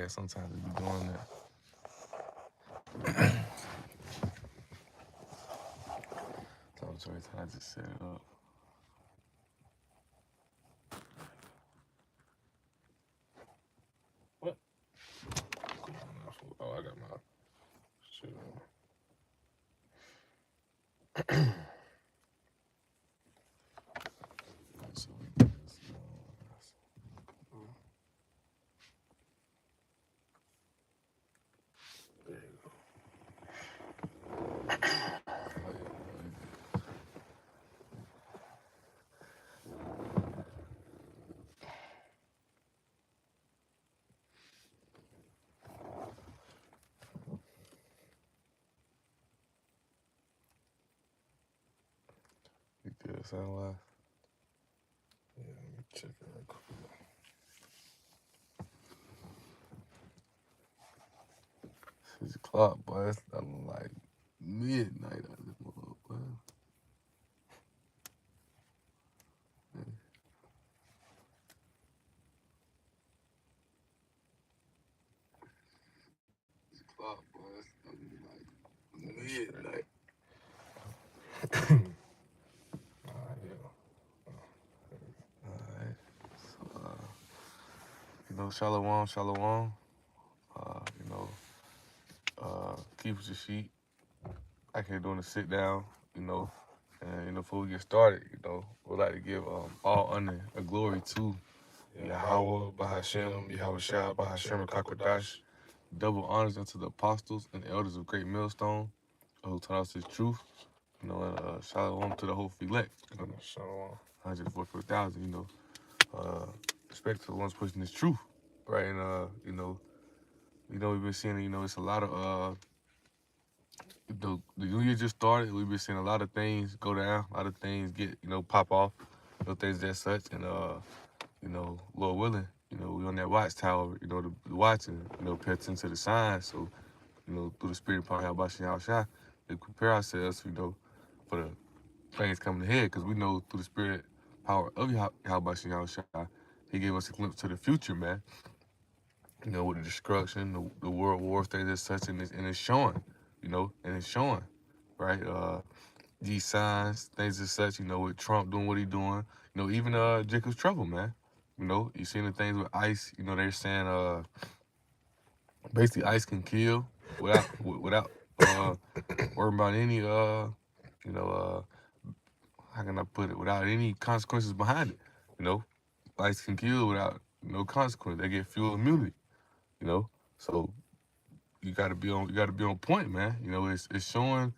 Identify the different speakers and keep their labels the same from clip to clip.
Speaker 1: bad sometimes to be doing that. So every time I just set it up. What? Oh, I got my shit on. So we do this. There you go. You good, sound wise? Yeah, let me check it real quick. 6 o'clock, boy. It's like midnight out of this motherfucker. Yeah. 6 o'clock, boy. It's like midnight. Alright. So, shalom, shalom. You know, keep it your sheet. I can't doing a sit down, you know. And, before we get started, we'd like to give all honor and glory to Yahweh, Bahashem, Yahweh Shah, Bahashem, Kakwadash. Double honors unto the apostles and elders of Great Millstone who taught us his truth. And shalom to the whole elect. Shalom. 144,000, respect to the ones pushing this truth, right? And, we've been seeing, it's a lot of, the new year just started. We've been seeing a lot of things go down, a lot of things get, pop off, things that such. And, Lord willing, we on that watchtower, the watching, pay attention to the signs. So, through the spirit of power, Yahweh we prepare ourselves, for the things coming ahead. Because we know through the spirit power of Yahweh, he gave us a glimpse to the future, man. With the destruction, the world war, things as such, and it's showing, and it's showing, right? These signs, things as such, with Trump doing what he doing, even Jacob's trouble, man. You seen the things with ICE, they're saying basically ICE can kill without worrying about any how can I put it, without any consequences behind it. ICE can kill without no consequence. They get fuel immunity, so you gotta be on point, man. It's showing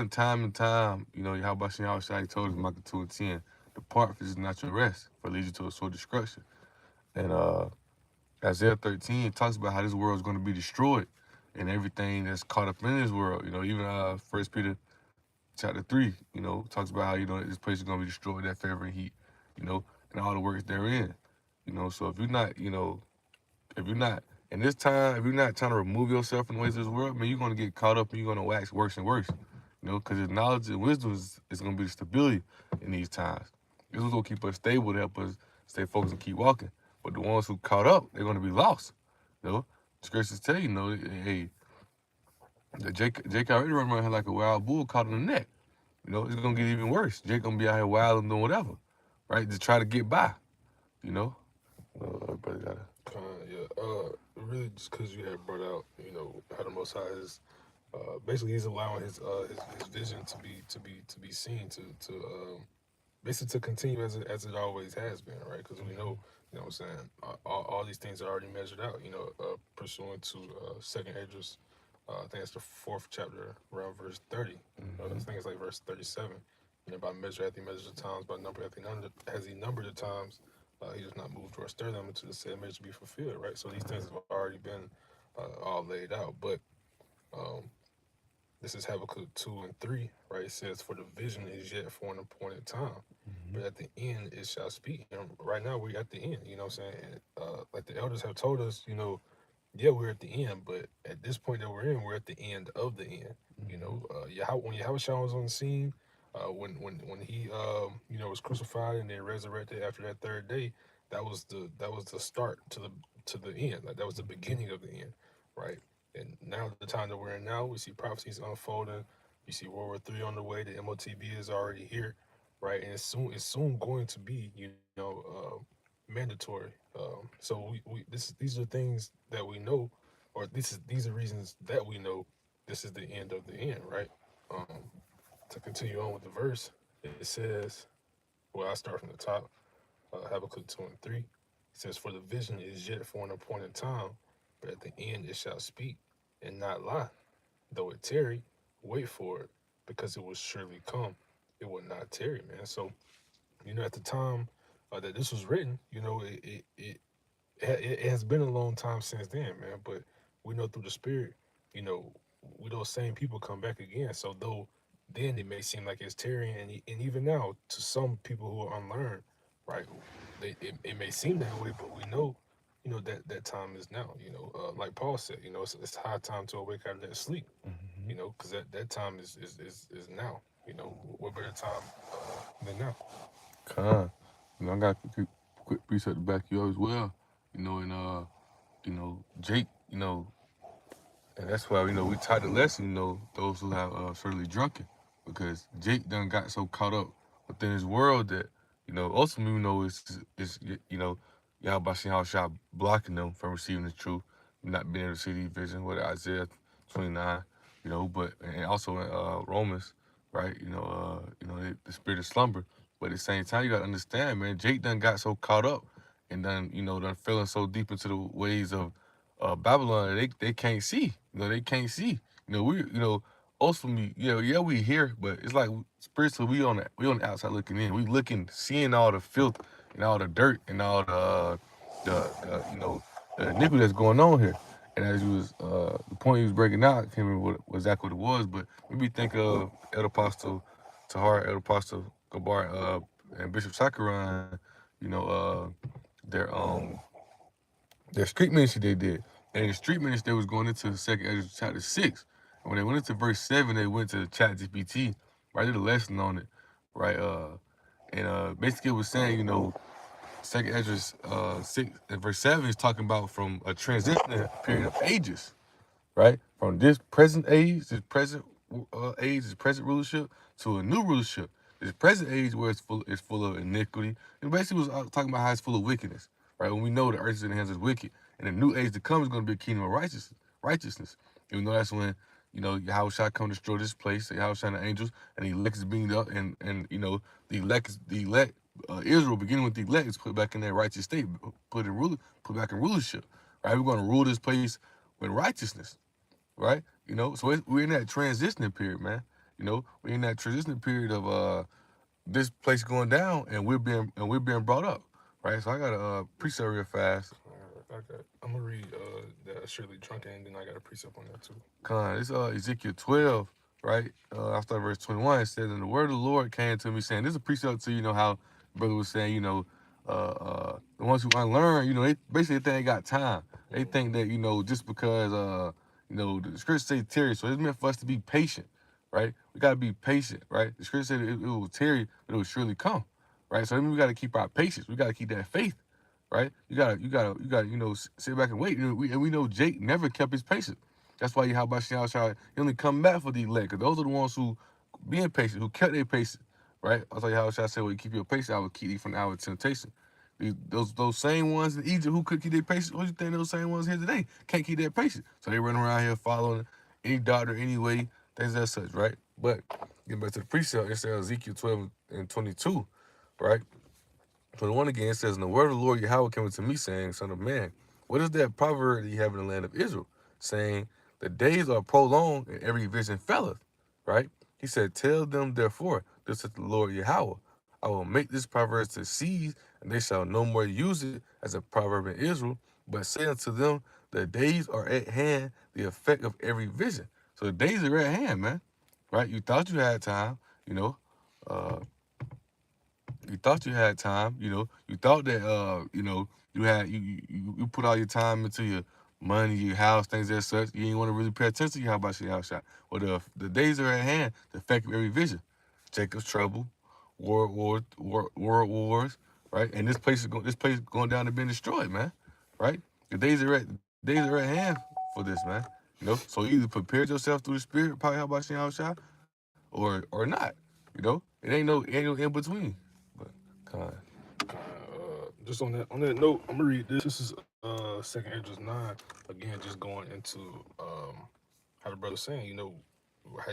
Speaker 1: time and time, how about Yahweh Shai told us Micah 2:10, depart for this is not your rest, for it leads you to a sore destruction. And Isaiah 13 talks about how this world is going to be destroyed and everything that's caught up in this world. Even 1 Peter chapter 3, talks about how, this place is going to be destroyed, that favor and heat, and all the works therein. So if you're not in this time, if you're not trying to remove yourself from the ways of this world, man, you're going to get caught up and you're going to wax worse and worse. Because his knowledge and wisdom is going to be the stability in these times. This is going to keep us stable to help us stay focused and keep walking. But the ones who caught up, they're going to be lost. Scriptures tell you, hey, the Jake already running around here like a wild bull caught in the net. It's going to get even worse. Jake going to be out here wild and doing whatever, right, to try to get by, everybody got to.
Speaker 2: Really, just because you had brought out, how the Most High is, basically he's allowing his vision to be seen, to basically to continue as it always has been, right? Because we know, what I'm saying, all these things are already measured out, pursuant to Second Esdras, I think it's the 4th chapter, around verse 30. I think it's like verse 37. By measure hath he measured the times, by number has he numbered the times. He does not move or stir them until the said measure be fulfilled, right? So these things have already been all laid out. But this is Habakkuk 2 and 3, right? It says, for the vision is yet for an appointed time, but at the end it shall speak. And right now we're at the end, what I'm saying? Like the elders have told us, yeah, we're at the end, but at this point that we're in, we're at the end of the end. When Yahweh Shah was on the scene, when he was crucified and then resurrected after that 3rd day, that was the start to to the end. Like that was the beginning of the end, right? And now the time that we're in now, we see prophecies unfolding. You see World War III on the way. The MOTB is already here, right? And it's soon going to be, mandatory. So these are things that we know, or these are reasons that we know this is the end of the end, right? Um, to continue on with the verse, it says, well, I start from the top. Habakkuk 2 and 3. It says, "For the vision is yet for an appointed time, but at the end it shall speak and not lie. Though it tarry, wait for it, because it will surely come. It will not tarry," man. So, at the time that this was written, it has been a long time since then, man. But we know through the Spirit, you know, we those same people come back again. So though then it may seem like it's tearing, and even now to some people who are unlearned, right? It may seem that way, but we know, that time is now. Like Paul said, it's high time to awake out of that sleep.
Speaker 1: Hmm.
Speaker 2: Because that time is now. What better time than now?
Speaker 1: Con. I got a quick precept to back you up as well. And Jake, and that's why we taught the lesson. Those who have certainly drunken, because Jake done got so caught up within his world that ultimately is Yahweh how shot blocking them from receiving the truth, not being able to see the vision. What Isaiah 29, but and also in Romans, right? The spirit of slumber. But at the same time, you gotta understand, man. Jake done got so caught up, and done feeling so deep into the ways of Babylon, they can't see. They can't see. Ultimately, yeah, we here, but it's like spiritually, we on the outside looking in. We looking, seeing all the filth and all the dirt and all the iniquity that's going on here. And as you was the point you was breaking out, I can't remember what exactly what it was, but maybe think of El Apostle Tahar, El Apostle Gabar, and Bishop SIGH&CRY, their their street ministry they did. And in the street ministry, they was going into Second Ezra chapter 6. And when they went into verse 7, they went to Chat GPT, right? Did a lesson on it, right? And basically it was saying, Second Ezra 6 and verse 7 is talking about from a transitional period of ages, right? From this present age, this present rulership, to a new rulership. This present age where it's full of iniquity. And basically was talking about how it's full of wickedness, right? When we know the earth is in the hands of the wicked. And the new age to come is going to be a kingdom of righteousness. Even though that's when, Yahweh shall come destroy this place, Yahweh shall the angels, and the elect is being up, and the elect Israel, beginning with the elect, is put back in that righteous state, put back in rulership, right? We're going to rule this place with righteousness, right? So we're in that transitioning period, man. We're in that transitioning period of this place going down, and we're being brought up, right? So I got a precept real fast.
Speaker 2: I'm gonna read that surely drunken, and then I got a precept on that too.
Speaker 1: It's Ezekiel 12, right? After verse 21, it says, "And the word of the Lord came to me, saying," this is a precept to, how brother was saying, the ones who unlearn, they basically think they got time. They
Speaker 2: Mm-hmm.
Speaker 1: think that, just because, the scripture say tarry, so it's meant for us to be patient, right? We got to be patient, right? The scripture said it will tarry, but it will surely come, right? So that means we got to keep our patience. We got to keep that faith, right? You gotta, sit back and wait. And we know Jake never kept his patience. That's why how about Shao he only come back for the elect. 'Cause those are the ones who being patient, who kept their patience, right? I'll tell you how Shao said, "Well, you keep your patience, I will keep you from the hour of temptation." Those same ones in Egypt who could keep their patience, what do you think those same ones here today can't keep their patience? So they run around here following any doctor anyway, things as such, right? But getting back to the precept, it says Ezekiel 12 and 22, right? 21 again, it says, "And the word of the Lord Yahweh came unto me, saying, Son of man, what is that proverb that you have in the land of Israel, saying, the days are prolonged and every vision faileth?" Right? He said, "Tell them therefore, this is the Lord Yahweh, I will make this proverb to cease, and they shall no more use it as a proverb in Israel, but say unto them, the days are at hand, the effect of every vision." So the days are at hand, man. Right? You thought you had time, you know. Uh, you thought you had time, you thought that you put all your time into your money, your house, things as such. You ain't want to really pay attention to how about your house shot. Well, the days are at hand, the effect of every vision. Jacob's trouble, world wars, right? And this place is going down to being destroyed, man. Right? The days are at hand for this, man. So you either prepared yourself through the spirit, probably how about seeing outside, or not. It ain't no in between. But kind
Speaker 2: Just on that note, I'm gonna read this. This is Second Edges 9. Again, just going into how the brother's saying, how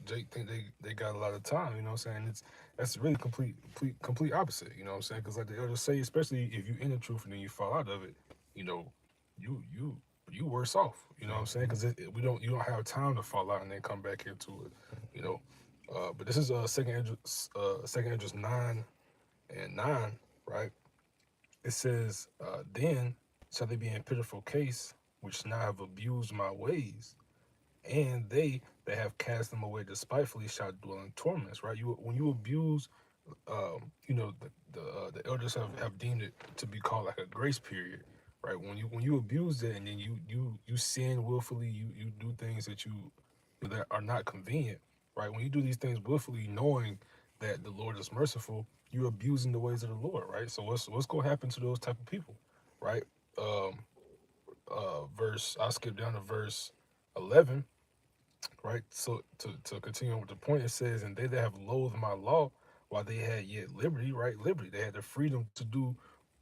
Speaker 2: Jake think they got a lot of time. You know what I'm saying? That's really complete opposite. You know what I'm saying? Because like the elders say, especially if you in the truth and then you fall out of it, you know, you you you worse off. You know what I'm saying? Because we don't you don't have time to fall out and then come back into it. You know. But this is Second Edges 9:9, right? It says, then shall they be in pitiful case, which now have abused my ways, and they that have cast them away despitefully shall dwell in torments. Right? You when you abuse, the elders have deemed it to be called like a grace period. Right? When you abuse it and then you sin willfully, you do things that are not convenient. Right? When you do these things willfully, knowing that the Lord is merciful, you're abusing the ways of the Lord. Right? So what's going to happen to those type of people? Right? Um, I'll skip down to verse 11, right? So to continue on with the point, it says, "And they that have loathed my law, while they had yet liberty, right? Liberty, they had the freedom to do,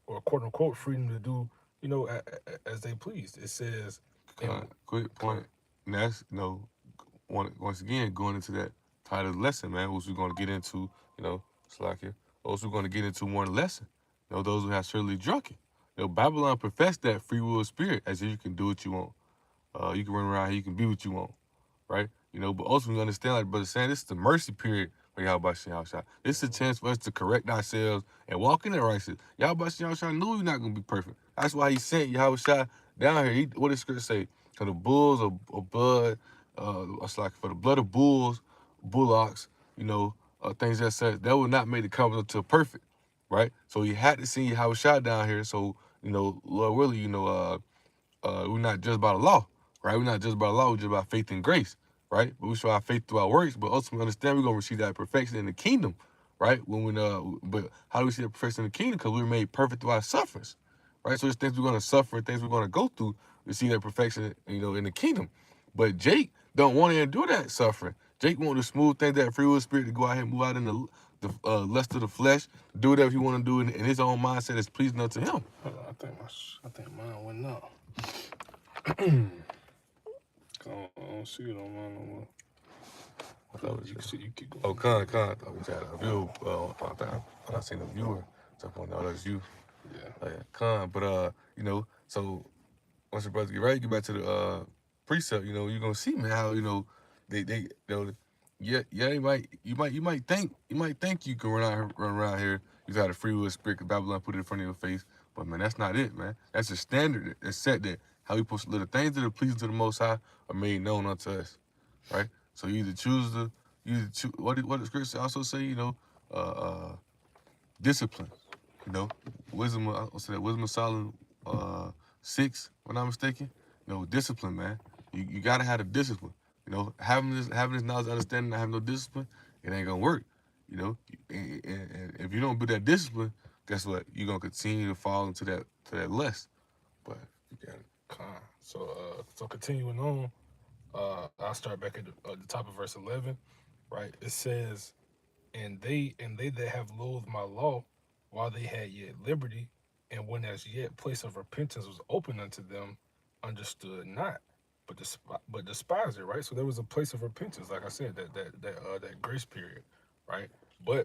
Speaker 2: or quote unquote freedom to do, as they pleased." It says,
Speaker 1: of
Speaker 2: "And
Speaker 1: quick
Speaker 2: con,
Speaker 1: point. And that's once again going into that title lesson, man, which we're going to get into. Slack here. Also, we're going to get into one lesson. Those who have surely drunken. Babylon professed that free will spirit as if you can do what you want. You can run around here, you can be what you want, right? But ultimately understand, like brother saying, this is the mercy period for Yahweh Shah. This is a chance for us to correct ourselves and walk in the righteousness. Yahweh Shah knew we're not gonna be perfect. That's why he sent Yahweh Shah down here. What does scripture say? For the bulls of blood, it's like for the blood of bulls, bullocks, things that said that would not make the covenant to perfect, right? So he had to send Yahweh Shah down here. So, Lord willing, we're not just by the law, right? We're not just by the law, we're just by faith and grace, right? But we show our faith through our works, but ultimately understand we're gonna receive that perfection in the kingdom, right? But how do we see that perfection in the kingdom? Because we were made perfect through our sufferings, right? So there's things we're gonna suffer, things we're gonna go through to see that perfection, in the kingdom. But Jake don't want to endure that suffering. Jake want to smooth things, that free will spirit to go out here and move out in the lust of the flesh, do whatever he want to do in his own mindset is pleasing unto him.
Speaker 2: hold on, I think mine went up. I don't see it on mine no more.
Speaker 1: I thought it was
Speaker 2: You can see, you keep
Speaker 1: Oh,
Speaker 2: going.
Speaker 1: Con. I thought we had a view. I seen a viewer jump on. No, that's you.
Speaker 2: Yeah.
Speaker 1: Oh, yeah, Con. But so once your brothers get ready, get back to the precept. You're gonna see, man, how they yeah, you might think you can run around here. You got a free will spirit, 'cause Babylon put it in front of your face. But man, that's not it, man. That's a standard that's set there. How we supposed to live. The things that are pleasing to the Most High are made known unto us, right? So you either choose what the scripture also say, uh, uh, discipline. You know, wisdom. I'll say that wisdom of Solomon 6, if I'm not mistaken. Discipline, man. You gotta have the discipline. Having this knowledge, understanding, not having no discipline, it ain't gonna work. And if you don't build that discipline, guess what? You're gonna continue to fall into that lust. But you got it.
Speaker 2: Con. So continuing on, I'll start back at the top of verse 11, right? It says, and they that have loathed my law, while they had yet liberty, and when as yet place of repentance was open unto them, understood not, but despised it. Right. So there was a place of repentance, like I said, that grace period, right? But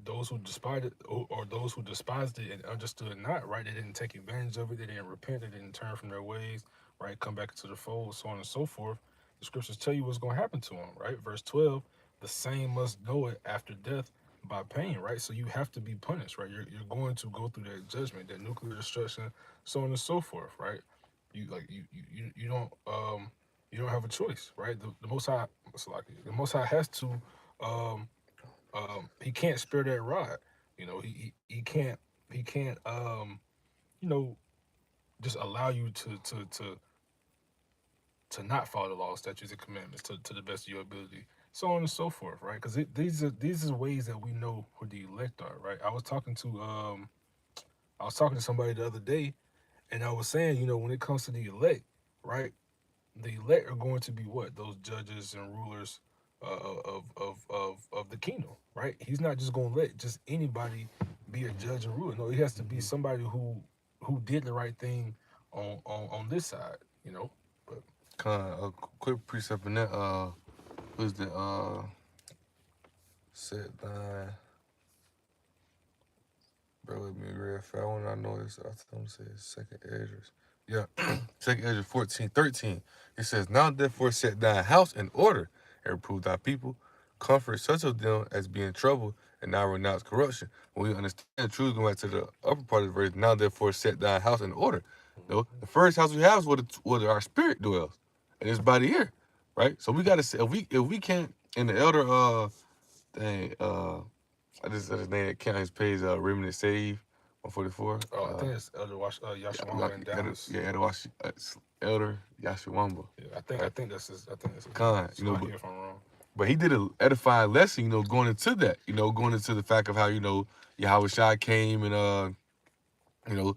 Speaker 2: those who despised it, or those who despised it and understood not, right? They didn't take advantage of it. They didn't repent. They didn't turn from their ways, right? Come back into the fold, so on and so forth. The scriptures tell you what's going to happen to them, right? Verse 12, the same must know it after death by pain, right? So you have to be punished, right? You're going to go through that judgment, that nuclear destruction, so on and so forth, right? You don't have a choice, right? The Most High, the Most High has to um, he can't spare that rod. He can't you know just allow you to not follow the law, statutes, and commandments to the best of your ability, so on and so forth, right? Because these are ways that we know who the elect are, right? I was talking to somebody the other day, And I was saying, when it comes to the elect, right? The elect are going to be what? Those judges and rulers of the kingdom, right? He's not just going to let just anybody be a judge and ruler. No, he has to be somebody who did the right thing on this side, But
Speaker 1: A quick precept in that was the set line. Bear with me real fast. When I know this, I told him to say second Ezra. Yeah, second Ezra 14:13. It says, "Now therefore set thy house in order, and reprove thy people, comfort such of them as be in trouble, and now renounce corruption." When we understand the truth, going back to the upper part of the verse, now therefore set thy house in order. No, the first house we have is where our spirit dwells, and it's by the ear, right? So we gotta say if we can't in the elder thing I just said his name account his page Remnant Save 144.
Speaker 2: I think it's Elder Yashawamba in Dallas.
Speaker 1: Yeah, Elder Yashawamba.
Speaker 2: Yeah, I think that's his. I think that's his name.
Speaker 1: Khan,
Speaker 2: So I hear if I'm wrong.
Speaker 1: but he did an edifying lesson, going into that, going into the fact of how, Yahweh Shai came and you know,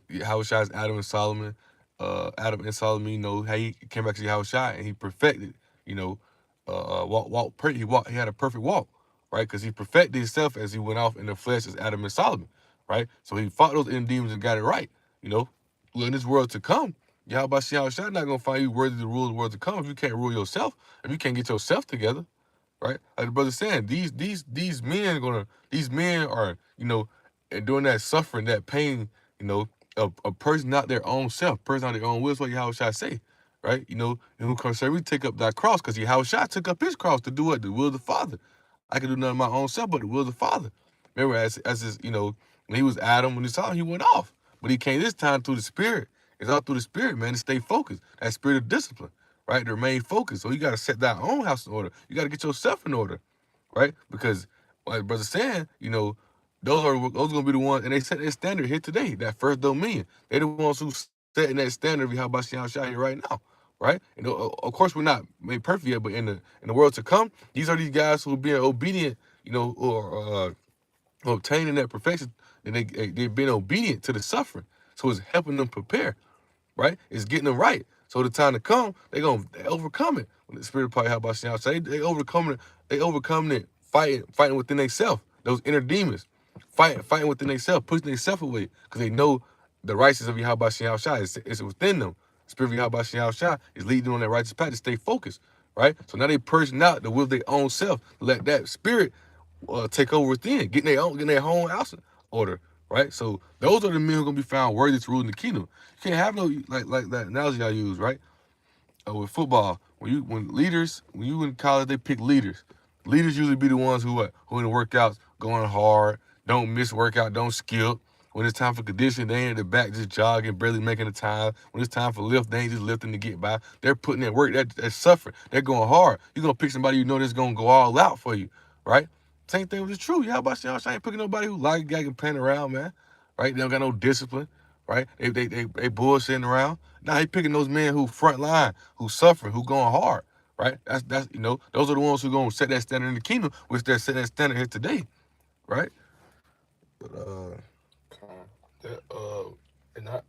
Speaker 1: Yahweh Shai's Adam and Solomon, Adam and Solomon, how he came back to Yahweh Shai and he perfected, you know, he had a perfect walk, right? Because he perfected himself as he went off in the flesh as Adam and Solomon, right? So he fought those end demons and got it right, Well, in this world to come, Yahweh Shai not gonna find you worthy to rule the world to come if you can't rule yourself, if you can't get yourself together, right? Like the brother saying, these men are, and doing that suffering, that pain, a person not their own self, person not their own will, is what Yahweh Shai say, right? And who comes say we take up that cross, because Yahweh Shai took up his cross to do what? The will of the Father. I can do nothing of my own self, but the will of the Father. Remember, as his, when he was Adam, when he saw him, he went off. But he came this time through the Spirit. It's all through the Spirit, man, to stay focused. That spirit of discipline, right? To remain focused. So you got to set thy own house in order. You got to get yourself in order, right? Because, like brother saying, those gonna be the ones, and they set their standard here today. That first dominion, they the ones who setting that standard of how about Shai here right now, right? And of course we're not made perfect yet, but in the world to come, these are these guys who are being obedient, or obtaining that perfection, and they've been obedient to the suffering, so it's helping them prepare, right? It's getting them right. So the time to come, they overcome it. When the spirit probably how about Shai, they overcoming it. They overcoming it, fighting within themselves, those inner demons. Fighting within themselves, pushing themselves away, because they know the righteousness of Yahweh Shai is within them. The spirit of Yahweh Shai is leading them on that righteous path to stay focused, right? So now they purging out the will of their own self, let that spirit take over within, getting their own house in order, right? So those are the men who are gonna be found worthy to rule in the kingdom. You can't have no like that analogy I use, right? With football, when you in college, they pick leaders. Leaders usually be the ones who in the workouts going hard, don't miss workout, don't skip. When it's time for conditioning, they ain't at the back just jogging, barely making the time. When it's time for lift, they ain't just lifting to get by. They're putting in work. They're suffering. They're going hard. You're gonna pick somebody that's gonna go all out for you, right? Same thing with the truth. Y'all about y'all ain't picking nobody who like gagging playing around, man. Right? They don't got no discipline, right? They bullshitting around. Now he picking those men who front line, who suffering, who going hard, right? That's those are the ones who gonna set that standard in the kingdom, which they're setting that standard here today, right? But
Speaker 2: That and I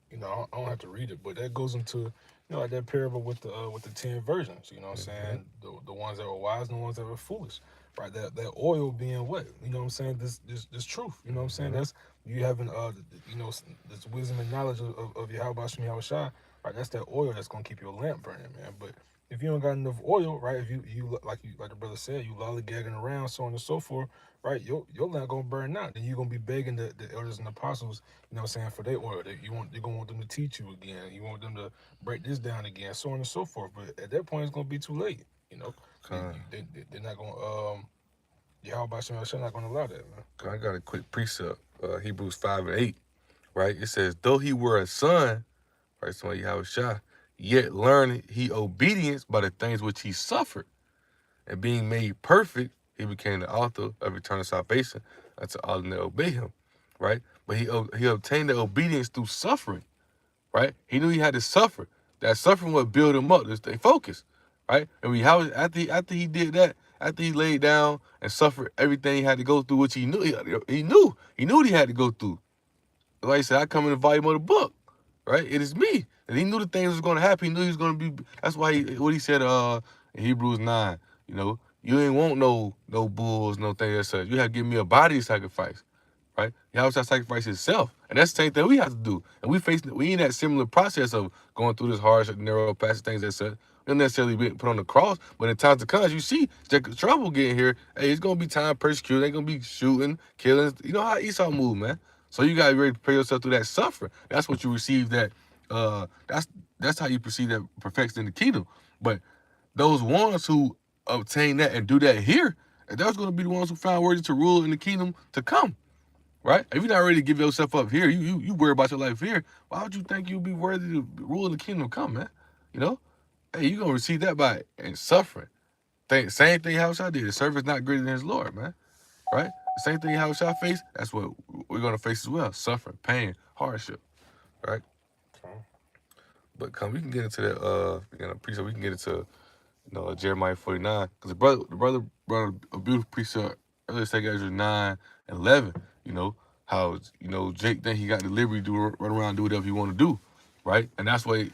Speaker 2: don't have to read it, but that goes into like that parable with the 10 virgins. You know what I'm saying? The ones that were wise and the ones that were foolish, right? That oil being what? You know what I'm saying? This truth. You know what I'm saying? That's you having this wisdom and knowledge of Yahweh Shem Yahweh Shai, right? That's that oil that's gonna keep your lamp burning, man. But if you don't got enough oil, right? If you like the brother said, you lollygagging around, so on and so forth, right? Your lamp gonna burn out. Then you gonna be begging the elders and apostles, you know what I'm saying, for their oil. You're gonna want them to teach you again. You want them to break this down again, so on and so forth. But at that point, it's gonna be too late. They're not gonna Yahweh Shem Yahweh not gonna allow that, man.
Speaker 1: I got a quick precept, Hebrews 5:8, right? It says, though he were a son, right? So Yahweh Shai, yet learned he obedience by the things which he suffered. And being made perfect, he became the author of eternal salvation unto all that obey him, right? But he obtained the obedience through suffering, right? He knew he had to suffer. That suffering would build him up to stay focused, right? And after he did that, after he laid down and suffered everything he had to go through, which he knew what he had to go through. Like I said, I come in the volume of the book, right? It is me. And he knew the things was going to happen. He knew he was going to be. That's why what he said in Hebrews 9. You know, you ain't want no bulls, no things that such. You have to give me a body sacrifice, right? Yahweh shall sacrifice himself. And that's the same thing we have to do. And we in that similar process of going through this harsh, narrow passage, things that said. We don't necessarily be put on the cross, but in times to come, as you see, trouble getting here, hey, it's going to be time persecuted. They're going to be shooting, killing. You know how Esau move, man. So you got to be ready to prepare yourself through that suffering. That's what you receive that, that's how you perceive that perfection in the kingdom. But those ones who obtain that and do that here, that's going to be the ones who found worthy to rule in the kingdom to come. Right? If you're not ready to give yourself up here, you worry about your life here. Why would you think you'll be worthy to rule in the kingdom come, man? You know? Hey, you're gonna receive that by and suffering. Same thing how Shah did. The servant's not greater than his Lord, man. Right? The same thing how Shah faced, that's what we're gonna face as well. Suffering, pain, hardship. Right?
Speaker 2: Okay.
Speaker 1: But come we can get into that we can get into Jeremiah 49. Because the brother brought a beautiful precept earlier, 2 Ezra 9 and 11. You know, how, Jake think he got the liberty to run around and do whatever he want to do. Right? And that's why,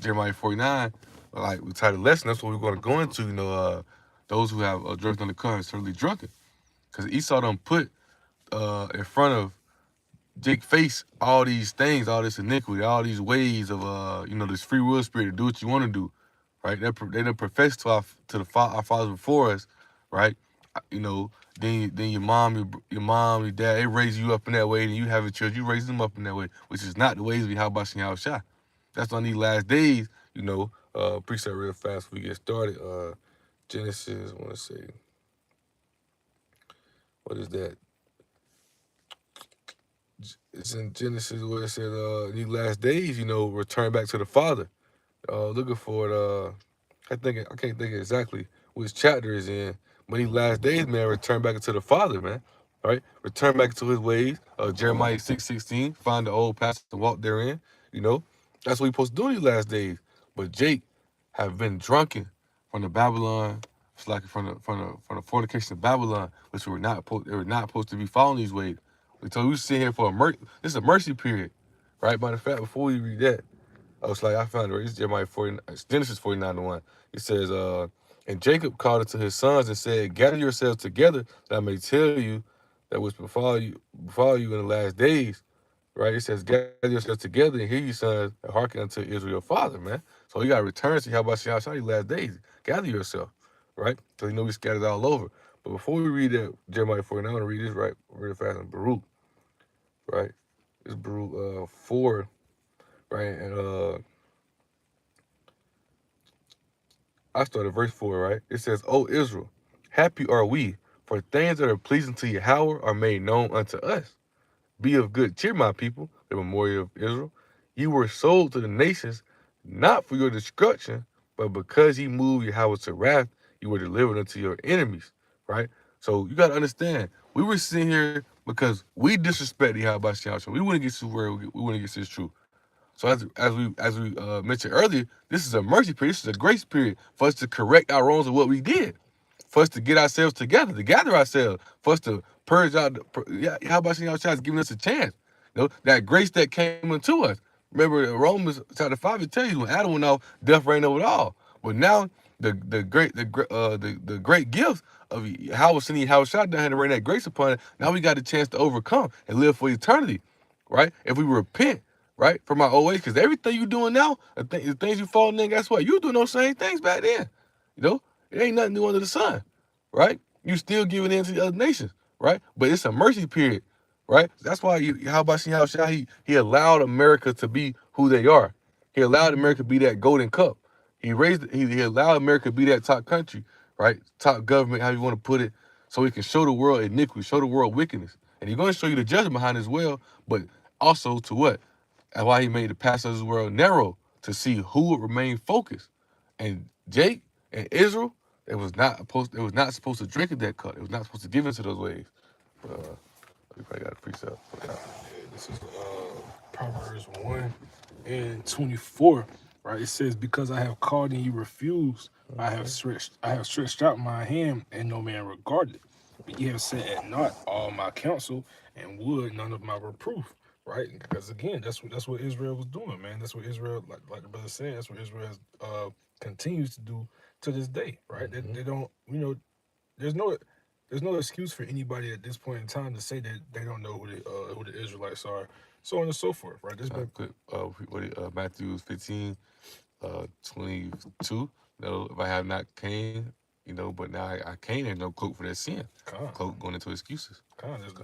Speaker 1: Jeremiah 49, like we titled lesson, that's what we're going to go into, those who have drunk on the car is certainly drunken. Because Esau done put in front of Jake face all these things, all this iniquity, all these ways of this free will spirit to do what you want to do, right? They done professed to our fathers before us, right? You know, then your dad, they raise you up in that way, and you have a church, you raise them up in that way, which is not the ways of Yahweh Shah. That's on these last days, precept real fast before we get started. Genesis, I want to say, what is that? It's in Genesis where it said, these last days, return back to the Father. Looking for it. I can't think exactly which chapter is in. But these last days, man, return back into the Father, man. Right? Return back to his ways. Jeremiah 6:16. Find the old past and walk therein. You know, that's what we supposed to do in these last days. But Jake have been drunken from the Babylon. It's like from the fornication of Babylon, which they were not supposed to be following these ways. So we sit here for this is a mercy period, right? Matter of fact, before we read that, I found it. It's Jeremiah 40, Genesis 49:1. It says, and Jacob called it to his sons and said, gather yourselves together that I may tell you that which befall you in the last days. Right? It says, gather yourselves together and hear you sons and hearken unto Israel your father, man. So you gotta return to Yahweh Shah these last days. Gather yourself, right? So we scattered all over. But before we read that Jeremiah 49, I want to read this right really fast in Baruch, right? It's Baruch 4, right? And I started verse 4, right? It says, O Israel, happy are we, for things that are pleasing to Yahweh are made known unto us. Be of good cheer, my people, the memorial of Israel. You were sold to the nations, not for your destruction, but because ye moved Yahweh to wrath, you were delivered unto your enemies, right? So you got to understand, we were sitting here because we disrespected Yahweh Shah. We wouldn't get to where we wouldn't get to this truth. So as we mentioned earlier, this is a mercy period. This is a grace period for us to correct our wrongs of what we did, for us to get ourselves together, to gather ourselves, for us to purge out. How about y'all trying giving us a chance? That grace that came into us. Remember Romans chapter 5, it tells you when Adam went off, death reigned over it all. But now the great gift of how sending how shot down and rain that grace upon it. Now we got a chance to overcome and live for eternity, right? If we repent, right, from our old ways, because everything you doing now, the things you falling in, guess what? You doing those same things back then. It ain't nothing new under the sun, right? You still giving in to the other nations, right? But it's a mercy period, right? That's why how about see how he allowed America to be who they are. He allowed America to be that golden cup. He allowed America to be that top country, right? Top government, how you want to put it, so he can show the world iniquity, show the world wickedness. And he's going to show you the judgment behind it as well, but also to what? That's why he made the paths of this world narrow to see who would remain focused. And Jake and Israel, it was not supposed to drink at that cup. It was not supposed to give into those ways. We probably got a precept for that.
Speaker 2: Yeah, this is Proverbs 1:24. Right? It says, because I have called and you refused, I have stretched out my hand and no man regarded. But ye have set at naught all my counsel and would none of my reproof. right? Because again, that's what Israel was doing, man. That's what Israel, like the brother said, that's what Israel has, continues to do to this day, right? They don't, there's no there's no excuse for anybody at this point in time to say that they don't know who the Israelites are, so on and so forth, right? There's been
Speaker 1: Good. Matthew 15, 22. No, if I have not Cain, but now I Cain, there's no cloak for that sin.
Speaker 2: con.
Speaker 1: Cloak going into excuses.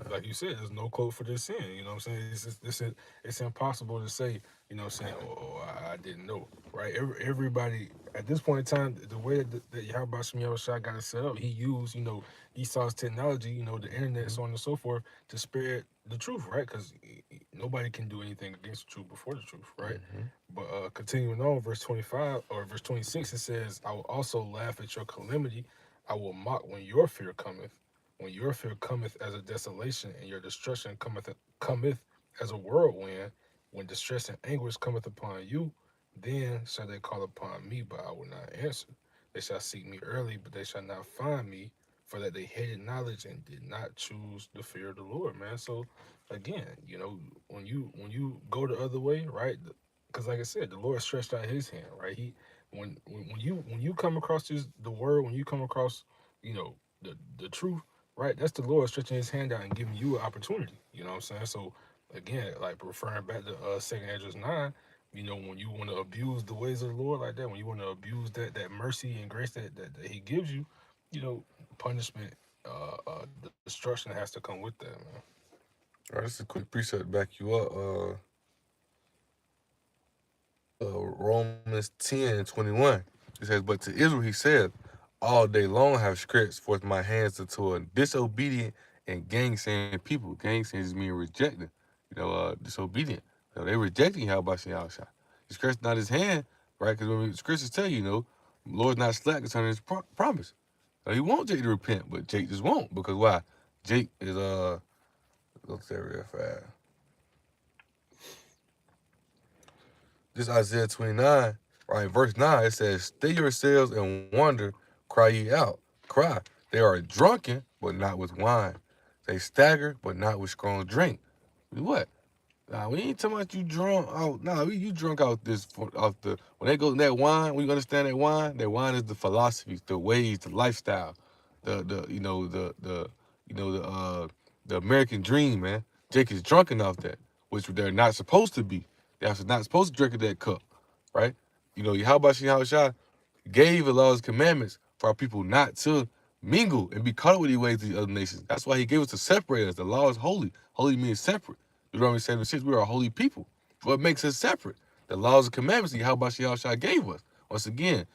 Speaker 2: Like you said, there's no code for this sin. You know what I'm saying? It's impossible to say, oh, I didn't know, right? Everybody at this point in time, the way that Yahweh Shemi Shai got it set up, he used, Esau's technology, the internet, so on and so forth, to spread the truth, right? Because nobody can do anything against the truth before the truth, right?
Speaker 1: Mm-hmm.
Speaker 2: But continuing on, verse 25 or verse 26, it says, I will also laugh at your calamity. I will mock when your fear cometh. When your fear cometh as a desolation, and your destruction cometh as a whirlwind, when distress and anguish cometh upon you, then shall they call upon me, but I will not answer. They shall seek me early, but they shall not find me, for that they hated knowledge and did not choose the fear of the Lord, man. So again, when you go the other way, right? Because like I said, the Lord stretched out His hand, right? He when you come across the word, when you come across, the truth, right? That's the Lord stretching His hand out and giving you an opportunity. You know what I'm saying? So again, like referring back to 2 Ezra 9, when you want to abuse the ways of the Lord like that, when you want to abuse that mercy and grace that He gives you, punishment, destruction has to come with that, man.
Speaker 1: All right, this is a quick precept to back you up. Romans 10:21. It says, But to Israel he said, All day long have stretched forth my hands unto a disobedient and gangsaying people. Gangsaying is mean rejecting, disobedient. They rejecting Yahweh Shai. He stretched not his hand, right? Because when the scriptures tell you, Lord's not slack concerning his promise. He wants Jake to repent, but Jake just won't. Because why? Jake is, let's say real fast. This Isaiah 29, right, verse 9, it says, Stay yourselves and wonder, cry ye out. Cry. They are drunken, but not with wine. They stagger, but not with strong drink. What? Nah, we ain't talking about you drunk out. Nah, you drunk out this off the when they go in that wine. When you understand that wine is the philosophies, the ways, the lifestyle, the you know you know the uh the American dream, man. Jake is drunken off that, which they're not supposed to be. They're not supposed to drink of that cup, right? How about Shah gave the laws and commandments for our people not to mingle and be caught up with these ways of the other nations. That's why he gave us to separate us. The law is holy. Holy means separate. Deuteronomy 7:6, we are a holy people. What makes us separate? The laws and commandments that Yahweh Shah gave us. Once again,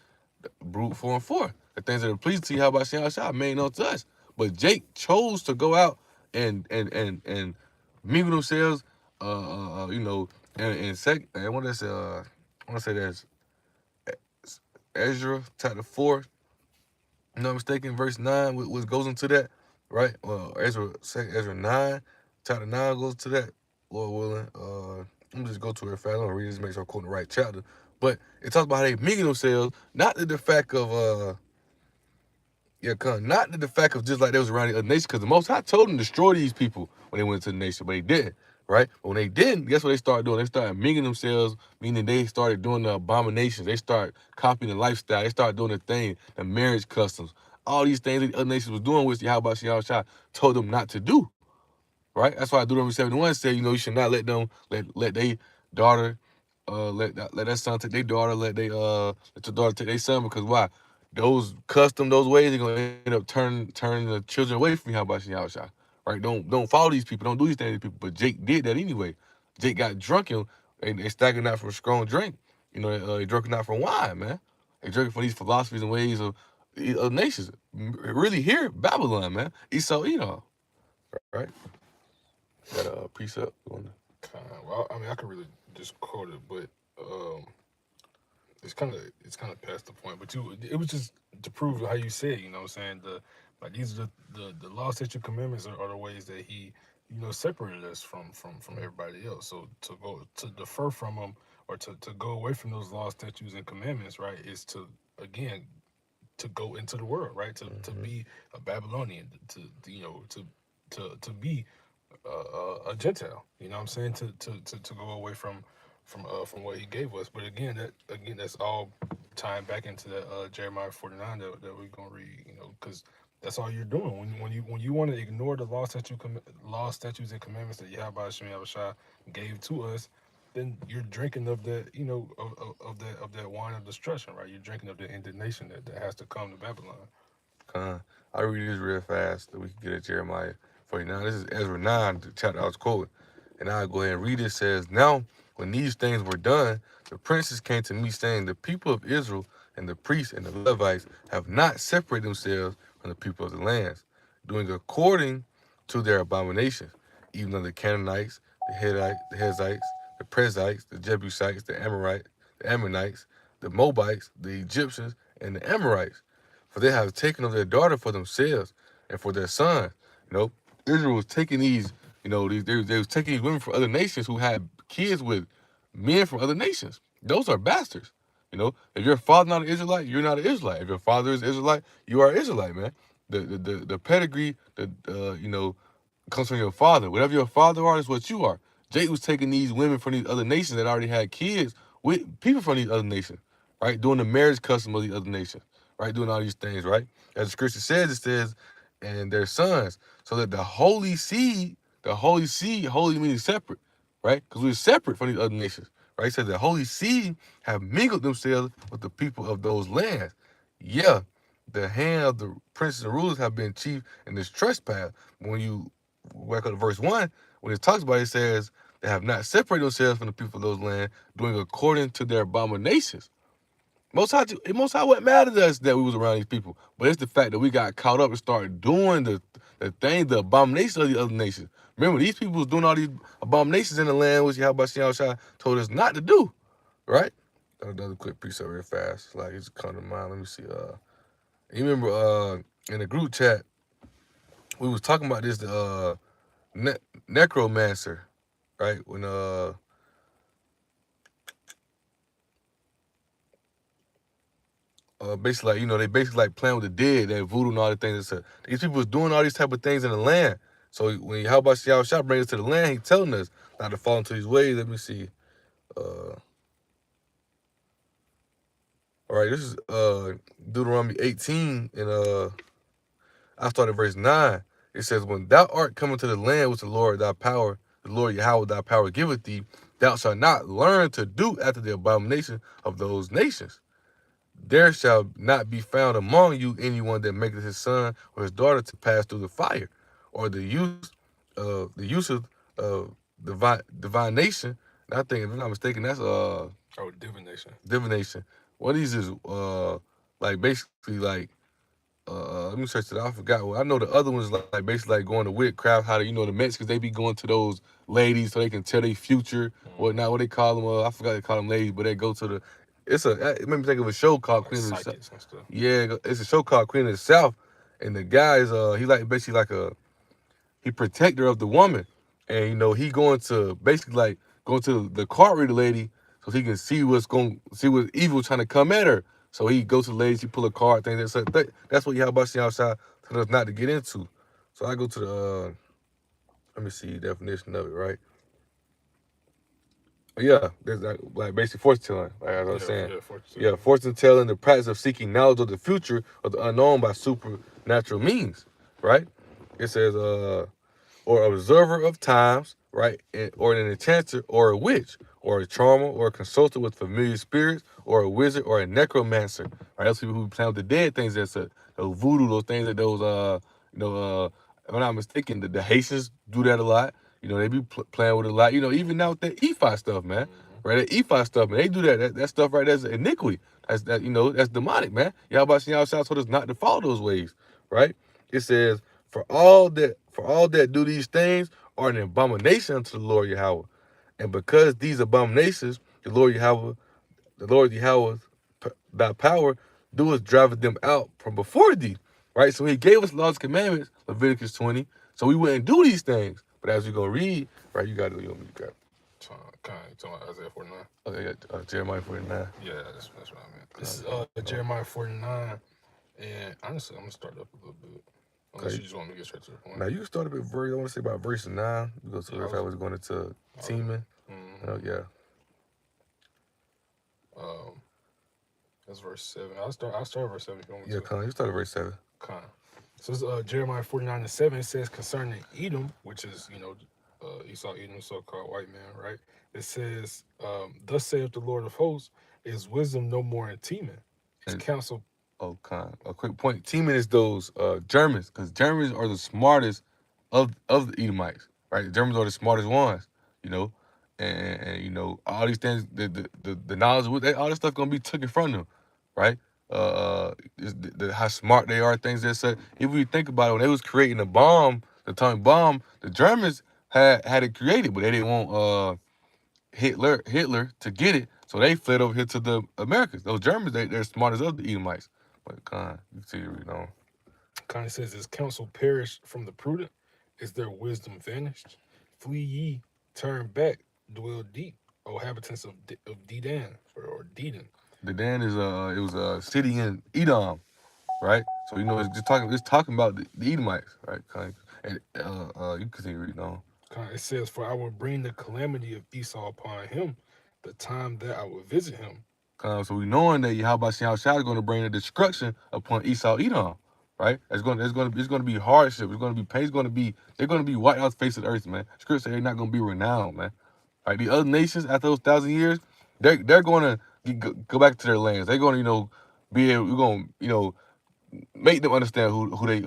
Speaker 1: brute 4 and 4. The things that are pleasing to Yahweh Shah made known to us. But Jake chose to go out and mingle themselves, and what is I want to say that's Ezra chapter 4, not mistaken, verse 9, which goes into that, right? Ezra 9, chapter 9 goes to that, Lord willing. Let me just go to it fast. I'm going to read this, make sure I'm quoting the right chapter. But it talks about how they mingle themselves, not to the fact of, not to the fact of just like they was around the other nation, because the Most High told them to destroy these people when they went to the nation, but they didn't, right? But when they didn't, guess what they started doing? They started mingling themselves, meaning they started doing the abominations. They started copying the lifestyle. They started doing the thing, the marriage customs, all these things that the other nations was doing, which Yahweh Shah told them not to do, right? That's why Deuteronomy 71 said, you should not let them let they daughter, let that son take their daughter, let your daughter take their son, because why? Those ways are gonna end up turning the children away from Yahweh Shah, right? Don't follow these people, don't do these things to people. But Jake did that anyway. Jake got drunk and staggered not from strong drink. He drunk not from wine, man. They drinking from these philosophies and ways of nations. Really here, Babylon, man. Esau, right? Got a precept on the
Speaker 2: Well, I mean, I could really just quote it, but it's kind of past the point. But it was just to prove how you said, you know what I'm saying? These are the law, statute, commandments are the ways that He, separated us from everybody else. So to go to defer from them, or to go away from those laws, statutes, and commandments, right, is to, again, to go into the world, right? To
Speaker 1: mm-hmm.
Speaker 2: be a Babylonian, to be a Gentile. You know what I'm saying? To go away from what he gave us. But again, that's all tying back into that Jeremiah 49 that we're gonna read. You know, because that's all you're doing when you want to ignore the law, statutes, and commandments that Yahweh Hashem Yahushua gave to us. Then you're drinking of that, of that wine of destruction, right? You're drinking of the indignation that has to come to Babylon.
Speaker 1: I'll read this real fast so we can get at Jeremiah 49. This is Ezra 9, the chapter I was quoting. And I'll go ahead and read it. It says, Now, when these things were done, the princes came to me, saying, The people of Israel and the priests and the Levites have not separated themselves from the people of the lands, doing according to their abominations, even though the Canaanites, the Hittites, the Hezzites, the Perizzites, the Jebusites, the Ammonites, the Moabites, the Egyptians, and the Amorites, for they have taken of their daughter for themselves and for their sons. You know, Israel was taking these, they was taking these women from other nations who had kids with men from other nations. Those are bastards. If your father not an Israelite, you're not an Israelite. If your father is Israelite, you are an Israelite, man. The pedigree, comes from your father. Whatever your father are is what you are. Jake was taking these women from these other nations that already had kids with people from these other nations, right? Doing the marriage custom of these other nations, right? Doing all these things, right? As the scripture says, it says, and their sons, so that holy meaning separate, right? Because we're separate from these other nations, right? It says the holy seed have mingled themselves with the people of those lands. Yeah, the hand of the princes and rulers have been chief in this trespass. When you back up to verse 1, when it talks about it, it says they have not separated themselves from the people of those lands, doing according to their abominations. Most High what mattered to us that we was around these people, but it's the fact that we got caught up and started doing the abomination of the other nations. Remember, these people was doing all these abominations in the land, which Yahweh Shai told us not to do, right? Another quick precept real fast, like it's come to mind. Let me see. You remember in the group chat we was talking about this ne- necromancer, right? When basically like they basically like playing with the dead, that voodoo and all the things. These people was doing all these type of things in the land. So when how about Yahweh Shah bring us to the land, he telling us not to fall into these ways. Let me see. All right, this is Deuteronomy 18, and I started verse 9. It says, When thou art coming to the land which the Lord Yahweh thy power giveth thee, thou shalt not learn to do after the abomination of those nations. There shall not be found among you anyone that maketh his son or his daughter to pass through the fire, or the use of divination. And I think, if I'm not mistaken, that's
Speaker 2: Divination.
Speaker 1: divination. One of these is like basically like let me search it. I forgot. Well, I know the other ones like basically like going to witchcraft. How the Mexicans, they be going to those ladies so they can tell their future, whatnot. What they call them? I forgot they call them ladies, but they go to the. It made me think of a show called
Speaker 2: Like
Speaker 1: Queen of the South.
Speaker 2: psychics and stuff.
Speaker 1: Yeah, it's a show called Queen of the South, and the guy is he like basically like he protector of the woman, and he going to basically like going to the card reader lady so he can see what evil trying to come at her. So he goes to the lady, she pull a card thing. That's what Yahweh outside told us not to get into. So I go to the let me see the definition of it, right? Yeah, there's like basically fortune telling, like as I was
Speaker 2: Yeah,
Speaker 1: saying.
Speaker 2: yeah, fortune
Speaker 1: Yeah,
Speaker 2: telling.
Speaker 1: fortune telling, the practice of seeking knowledge of the future or the unknown by supernatural means, right? It says or observer of times, right? Or an enchanter, or a witch, or a charmer, or a consultant with familiar spirits, or a wizard, or a necromancer. Right? Those people who play with the dead things. Those voodoo, those things that those if I'm not mistaken, the Haitians do that a lot. They be playing with it a lot. Even now with that EFI stuff, man. Right? That EFI stuff, man. They do that. That stuff right there's iniquity. That's demonic, man. Y'all told us not to follow those ways, right? It says, for all that do these things are an abomination unto the Lord Yahweh. And because these abominations, the Lord Yahweh, thy power, doeth drive them out from before thee. Right? So he gave us laws and commandments, Leviticus 20, so we wouldn't do these things. But as we're going to read, right, you want me to grab.
Speaker 2: Kind of talking about Isaiah 49.
Speaker 1: Okay, Jeremiah 49.
Speaker 2: Yeah, that's what I meant. This is Jeremiah 49, and honestly, I'm gonna start up a little bit. Unless
Speaker 1: Okay.
Speaker 2: you just want me to get straight to the point.
Speaker 1: Now you started with verse. I want to say about verse 9. You go to
Speaker 2: Yeah,
Speaker 1: verse 5 was going into
Speaker 2: I was,
Speaker 1: teaming.
Speaker 2: mm-hmm.
Speaker 1: Yeah.
Speaker 2: um, that's verse 7. I'll start verse 7 if you want me
Speaker 1: Yeah,
Speaker 2: to.
Speaker 1: Con. You started verse 7.
Speaker 2: Con. So this, Jeremiah 49:7 says concerning Edom, which is, Esau, Edom, so-called white man, right? It says, thus saith the Lord of hosts, is wisdom no more in Teman? Is
Speaker 1: And
Speaker 2: counsel.
Speaker 1: oh, Con. A quick point. Teaming is those Germans, because Germans are the smartest of the Edomites, right? The Germans are the smartest ones, you know, and you know all these things, the knowledge with all this stuff gonna be taken from them, right? How smart they are, things that said. If we think about it, when they was creating the bomb, the atomic bomb, the Germans had it created, but they didn't want Hitler to get it, so they fled over here to the Americas. Those Germans, they're smart as of the Edomites. But Con, you see, you know,
Speaker 2: Kind of says, is counsel perished from the prudent? Is their wisdom vanished? Flee ye, turn back, dwell deep, O habitants of Dedan, or Dedan.
Speaker 1: the Dan is it was a city in Edom, right? So you know it's talking about the Edomites, right? Con, and you continue reading on.
Speaker 2: It says, for I will bring the calamity of Esau upon him, the time that I will visit him.
Speaker 1: So we knowing that Yahweh Shah is going to bring the destruction upon Esau Edom, right? It's going to be hardship. It's going to be pain. They're going to be wiped out the face of the earth, man. Scripture say they're not going to be renowned, man. Right? The other nations after those 1,000 years, they're going to go back to their lands. They're going to be able. We're going to make them understand who they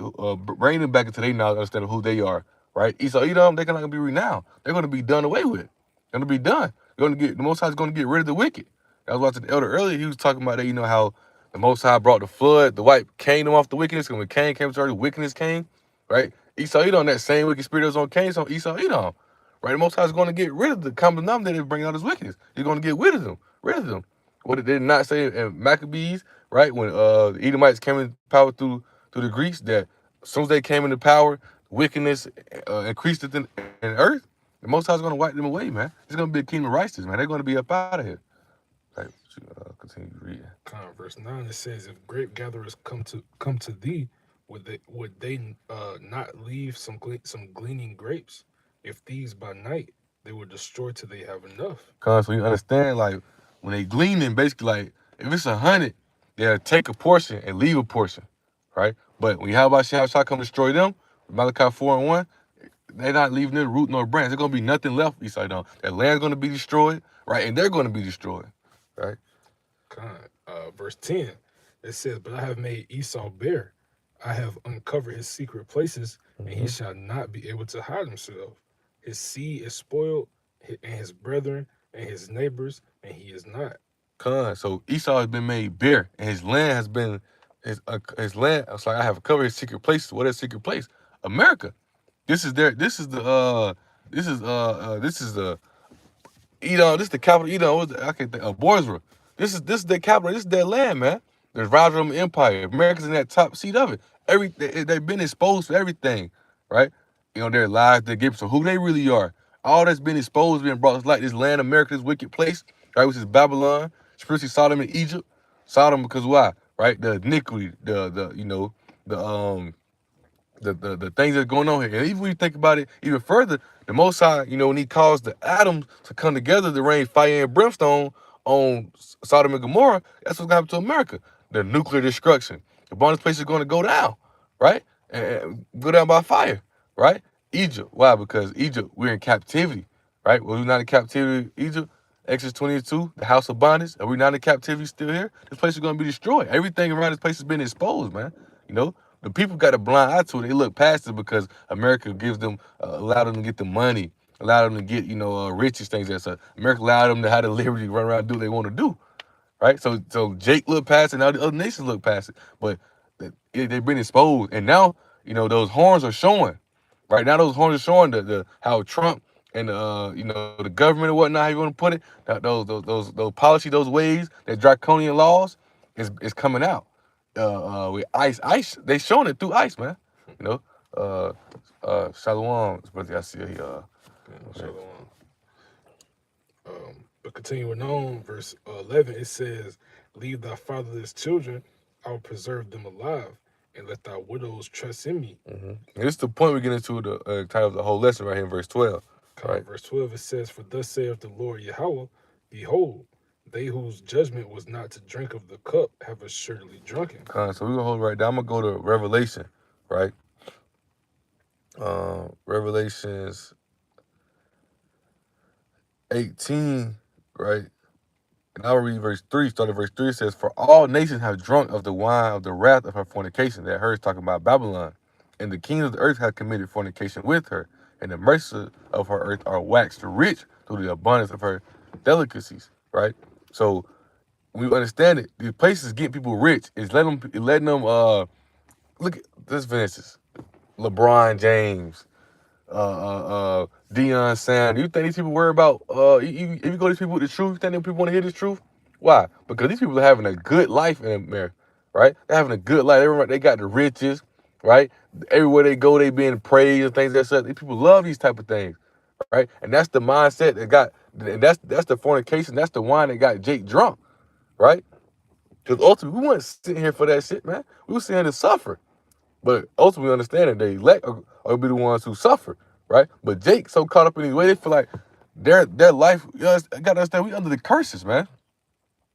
Speaker 1: bring them back into their knowledge, understand who they are, right? Esau Edom, they're not going to be renowned. They're going to be done away with. They're going to be done. The Most High is going to get rid of the wicked. I was watching the elder earlier. He was talking about that. You know how the Most High brought the flood, the white kingdom off the wickedness. And when Cain came to earth, wickedness came, right? Esau Edom, that same wicked spirit that was on Cain, is on Esau Edom, right? The Most High is going to get rid of the common denominator that is bringing out his wickedness. He's going to get rid of them, What did they not say in Maccabees, right? When the Edomites came into power through the Greeks, that as soon as they came into power, wickedness increased in earth. The Most High is going to wipe them away, man. It's going to be a kingdom of righteousness, man. They're going to be up out of here. Right, continue reading.
Speaker 2: Verse 9, it says, if grape gatherers come to thee, would they not leave some gleaning grapes? If these by night they will destroy till they have enough.
Speaker 1: So you understand, like, when they gleaning, basically, like, if it's 100, they'll take a portion and leave a portion, right? But when Yahweh Shah come destroy them, Malachi 4:1, they're not leaving their root nor branch. There's going to be nothing left beside them. That land's going to be destroyed, right? And they're going to be destroyed, right?
Speaker 2: Verse 10, it says, but I have made Esau bare. I have uncovered his secret places, and he shall not be able to hide himself. His seed is spoiled, and his brethren and his neighbors, and he is not.
Speaker 1: So Esau has been made bare, and his land has been his land. It's like I have covered his secret places. What is secret place? America. This is their. This is the Edom. This is the capital. Edom. I can't think. Boisra. This is their capital. This is their land, man. The rise of the empire. America's in that top seat of it. They've been exposed for everything, right? You know their lies, their gifts, so who they really are. All that's been exposed, been brought to light. This land, America, this wicked place, right? Which is Babylon, spiritually Sodom and Egypt. Sodom because why? Right? The iniquity, the the things that are going on here. And even when you think about it even further, the Most High, when he caused the atoms to come together to rain fire and brimstone on Sodom and Gomorrah, that's what's going to happen to America. The nuclear destruction. The bonus place is going to go down, right? And go down by fire, right? Egypt. Why? Because Egypt, we're in captivity, right? Well, we're not in captivity in Egypt. Exodus 22, the house of bondage. Are we not in captivity still here? This place is going to be destroyed. Everything around this place has been exposed, man. You know, the people got a blind eye to it. They look past it because America gives them, allow them to get the money, allow them to get, riches, things like that. So America allowed them to have the liberty to run around and do what they want to do, right? So Jake looked past it, now the other nations look past it. But they've been exposed. And now, those horns are showing. Right now, those horns are showing the how Trump and the government or whatnot, how you want to put it, that those policy, those ways, that draconian laws is coming out. With ice, they showing it through ice, man. You know, Shalom, brother. I see he okay.
Speaker 2: Shalom. But continuing on, verse 11, it says, leave thy fatherless children, I will preserve them alive. and let thy widows trust in me.
Speaker 1: And this is the point we get into the title of the whole lesson right here in verse 12. Right?
Speaker 2: Verse 12, it says, For thus saith the Lord Yahweh, Behold, they whose judgment was not to drink of the cup have assuredly drunken.
Speaker 1: So we're gonna hold right down. I'm gonna go to Revelation, right? Revelations 18, right? And I'll read verse 3. Starting verse 3, it says, For all nations have drunk of the wine of the wrath of her fornication. That her is talking about Babylon. And the kings of the earth have committed fornication with her. And the mercies of her earth are waxed rich through the abundance of her delicacies, right? So when you understand it, these places get people rich is letting them look at this, for instance, LeBron James, Deion Sanders. You think these people worry about if you go to these people with the truth, you think them people want to hear this truth? Why? Because these people are having a good life in America, right? They're having a good life. They got the riches, right? Everywhere they go, they being praised and things like that. These people love these type of things, right? And that's the mindset that got, and that's the fornication. That's the wine that got Jake drunk, right? Because ultimately, we weren't sitting here for that shit, man. We were sitting here to suffer. But ultimately, understand that the elect are be the ones who suffer, right? But Jake so caught up in his way, they feel like their life. You know, I gotta understand, we under the curses, man.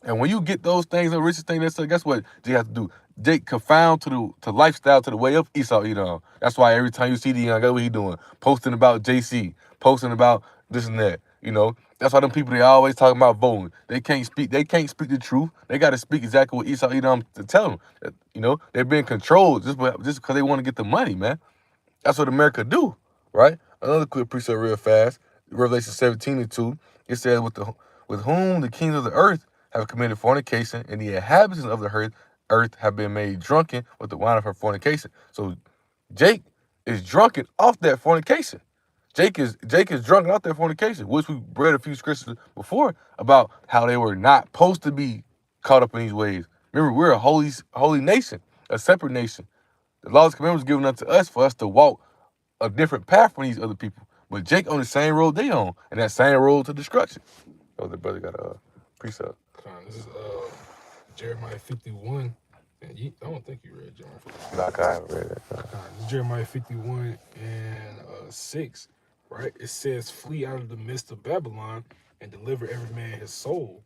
Speaker 1: And when you get those things, the richest thing, that's guess what Jake have to do? Jake confound to lifestyle, to the way of Esau Edom. That's why every time you see Dion, guess what he doing? Posting about JC, posting about this and that. You know, that's why them people, they always talking about voting. They can't speak. They can't speak the truth. They got to speak exactly what Esau Edom to tell them. You know, they're being controlled just because they want to get the money, man. That's what America do, right? Another quick precept real fast. Revelation 17:2. It says, with whom the kings of the earth have committed fornication, and the inhabitants of the earth have been made drunken with the wine of her fornication. So Jake is drunken off that fornication. Jake is drunken off that fornication, which we read a few scriptures before about how they were not supposed to be caught up in these ways. Remember, we're a holy nation, a separate nation. The laws and commandments given unto us for us to walk a different path from these other people. But Jake on the same road they on, and that same road to destruction. Oh, the brother got a precept.
Speaker 2: This is Jeremiah 51. And I don't think you read Jeremiah 51.
Speaker 1: Like I haven't read that.
Speaker 2: This is Jeremiah 51 and 6, right? It says, Flee out of the midst of Babylon and deliver every man his soul.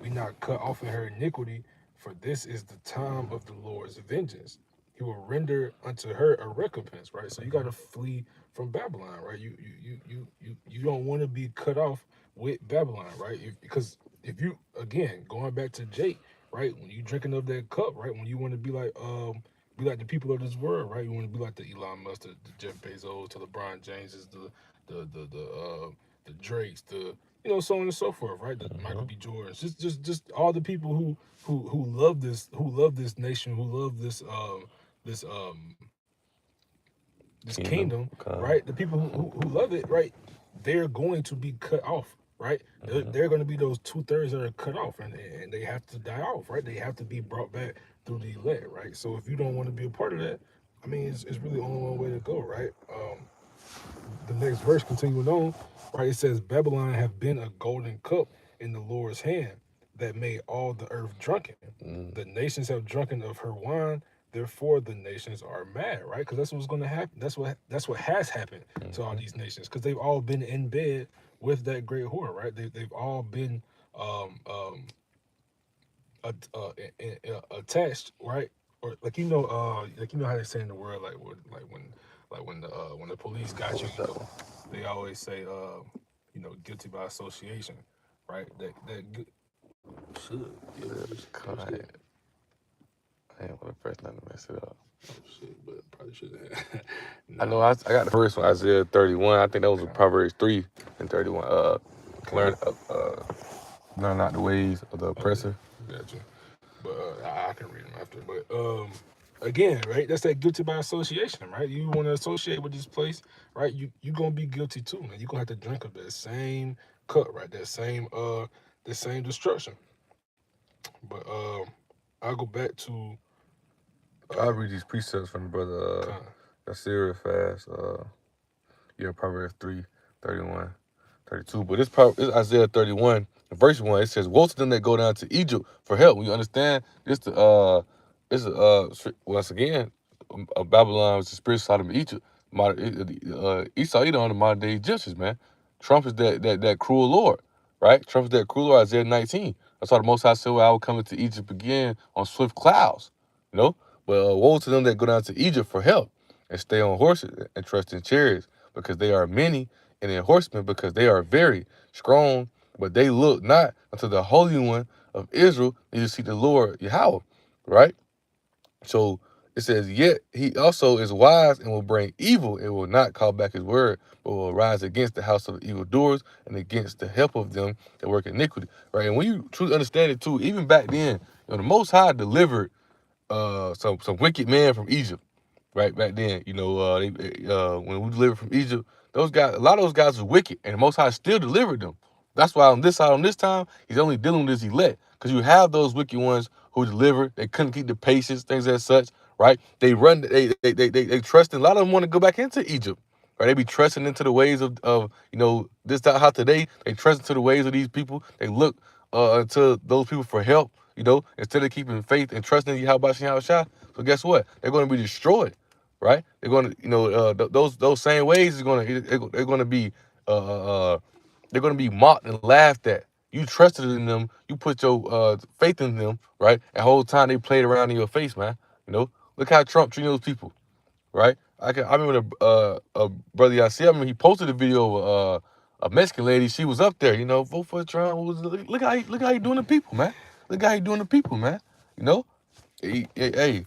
Speaker 2: Be not cut off in her iniquity, for this is the time of the Lord's vengeance. He will render unto her a recompense, right? So you got to flee from Babylon, right? You don't want to be cut off with Babylon, right? Because if you, again, going back to Jake, right? When you drinking of that cup, right? When you want to be like the people of this world, right? You want to be like the Elon Musk, the Jeff Bezos, the LeBron Jameses, the Drakes, so on and so forth, right? The Michael B. Jordans, just all the people who love this nation, who love this this kingdom, right? The people who love it, right? They're going to be cut off, right? They're going to be those 2/3 that are cut off, and they have to die off, right? They have to be brought back through the elect, right? So if you don't want to be a part of that, I mean, it's really only one way to go, right? The next verse continuing on, right? It says, Babylon have been a golden cup in the Lord's hand that made all the earth drunken. The nations have drunken of her wine, therefore the nations are mad, right? Because that's what's going to happen. That's what has happened to all these nations, because they've all been in bed with that great whore, right? They've all been um, um, attached, right? Or like how they say in the world, when the police got you, they always say guilty by association, right? That should
Speaker 1: I ain't want to press nothing to mess it up.
Speaker 2: oh shit, but probably should have.
Speaker 1: I know I got the first one, Isaiah 31. I think that was Proverbs 3 and 31. Learn learn not the ways of the oppressor.
Speaker 2: Gotcha. But I can read them after. But again, right? That's that guilty by association, right? You want to associate with this place, right? You gonna be guilty too, man. You gonna have to drink of that same cup, right? That same destruction. But I'll go back to
Speaker 1: I'll read these precepts from the brother. That's serious fast. Proverbs 3, 31, 32. But it's Isaiah 31, verse 1. It says, Woe to them that go down to Egypt for help. When you understand this, once again, Babylon was the spirit side of Egypt. Esau, Edom, the modern day Egyptians, man. Trump is that cruel Lord, right? Trump is that cruel Lord. Isaiah 19. That's why the Most High said, "Well, I will come into Egypt again on swift clouds." You know, but woe to them that go down to Egypt for help and stay on horses and trust in chariots, because they are many, and in horsemen because they are very strong. But they look not unto the Holy One of Israel, neither see the Lord Yahweh, right? So it says, yet he also is wise and will bring evil and will not call back his word, but will rise against the house of evildoers and against the help of them that work iniquity. Right. And when you truly understand it too, even back then, the Most High delivered some wicked man from Egypt, right? Back then, when we delivered from Egypt, those guys, a lot of those guys was wicked, and the Most High still delivered them. That's why on this side, on this time, he's only dealing with his elect, because you have those wicked ones who delivered. They couldn't keep the patience, things as such, right? They run, they trust, and a lot of them want to go back into Egypt, right? They be trusting into the ways of this how today they trust into the ways of these people. They look to those people for help, instead of keeping faith and trusting in Yahweh Shah. So guess what? They're going to be destroyed, right? They're going to, those same ways is going to they're going to be uh, uh, uh, they're going to be mocked and laughed at. You trusted in them, you put your faith in them, right? And the whole time they played around in your face, man. Look how Trump treating those people, right? I remember brother I see. I remember he posted a video of a Mexican lady. She was up there, vote for Trump. Look how he doing the people, man. Look how he doing the people, man. You know, hey,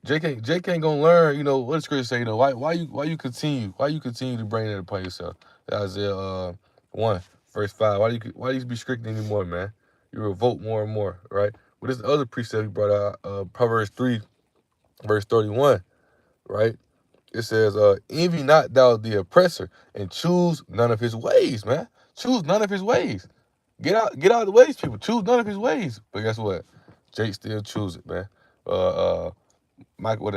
Speaker 1: JK ain't gonna learn. What the scripture say. Why you continue to bring that upon yourself? Isaiah 1 verse 5. Why you be strict anymore, man? You revolt more and more, right? But this other precept he brought out, Proverbs 3 verse 31, right? It says, envy not thou the oppressor, and choose none of his ways, man. Choose none of his ways. Get out of the ways, people. Choose none of his ways. But guess what? Jake still choose it, man. Uh,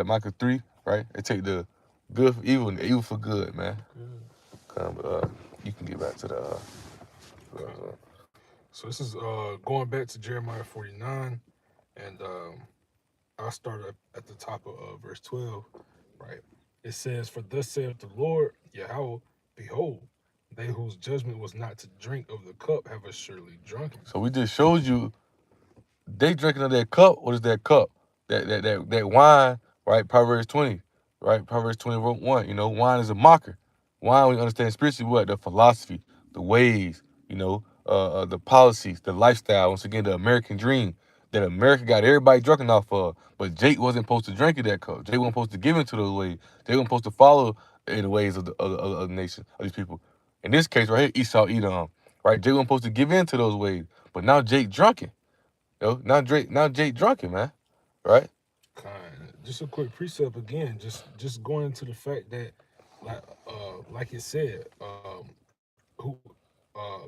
Speaker 1: Micah 3, right? They take the good for evil and the evil for good, man. You can get back to the.
Speaker 2: So this is going back to Jeremiah 49, and I'll start at the top of verse 12, right? It says, "For thus saith the Lord Yahweh, behold, they whose judgment was not to drink of the cup have assuredly drunken."
Speaker 1: So we just showed you they drinking of that cup. What is that cup? That wine, right? Proverbs 20, right? Proverbs 21. Wine is a mocker. Wine, we understand spiritually what? The philosophy, the ways, the policies, the lifestyle. Once again, the American dream that America got everybody drunken off of. But Jake wasn't supposed to drink of that cup. Jake wasn't supposed to give into those ways. They weren't supposed to follow in the ways of the nation, of these people. In this case right here, Esau, Edom, right? Jake wasn't supposed to give into those ways. But now Jake drunken. Now Jake drunken, man. Right?
Speaker 2: Kind. Just a quick precept again. Just going into the fact that, like it said, who,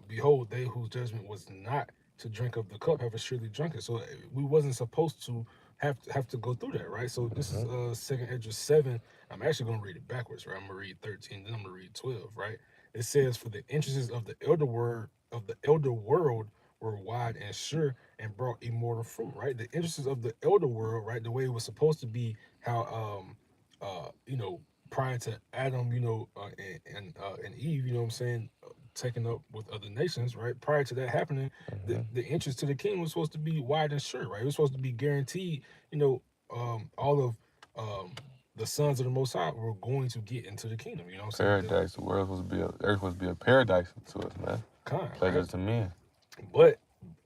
Speaker 2: behold, they whose judgment was not to drink of the cup have assuredly drunken. So we wasn't supposed to have to go through that, right? So this is
Speaker 1: Mm-hmm.
Speaker 2: Second Edges 7. I'm actually gonna read it backwards, right? I'm gonna read 13, then I'm gonna read 12, right? It says, "For the interests of the elder world were wide and sure, and brought immortal fruit," right? The interests of the elder world, right? The way it was supposed to be, how prior to Adam, and Eve, you know what I'm saying, taken up with other nations, right? Prior to that happening,
Speaker 1: Mm-hmm.
Speaker 2: the entrance to the kingdom was supposed to be wide and sure, right? It was supposed to be guaranteed. All of the sons of the Most High were going to get into the kingdom. You know what I'm saying?
Speaker 1: Paradise. The world supposed to be earth supposed to be a paradise to us, man.
Speaker 2: Kind, right?
Speaker 1: Pleasure to men.
Speaker 2: But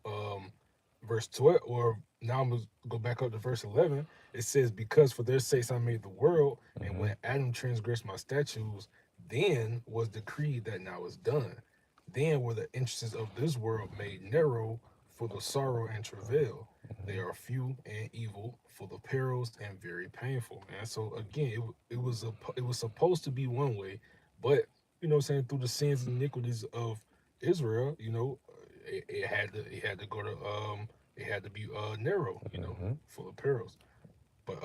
Speaker 2: um, verse 12, or now I'm gonna go back up to verse 11. It says, "Because for their sakes I made the world, and
Speaker 1: Mm-hmm.
Speaker 2: when Adam transgressed my statutes, then was decreed that now is done. Then were the interests of this world made narrow, for the sorrow and travail. They are few and evil, for the perils and very painful." Man, so again, it was supposed to be one way, but what I'm saying, through the sins and iniquities of Israel, it had to go to it had to be narrow,
Speaker 1: Mm-hmm.
Speaker 2: full of perils. But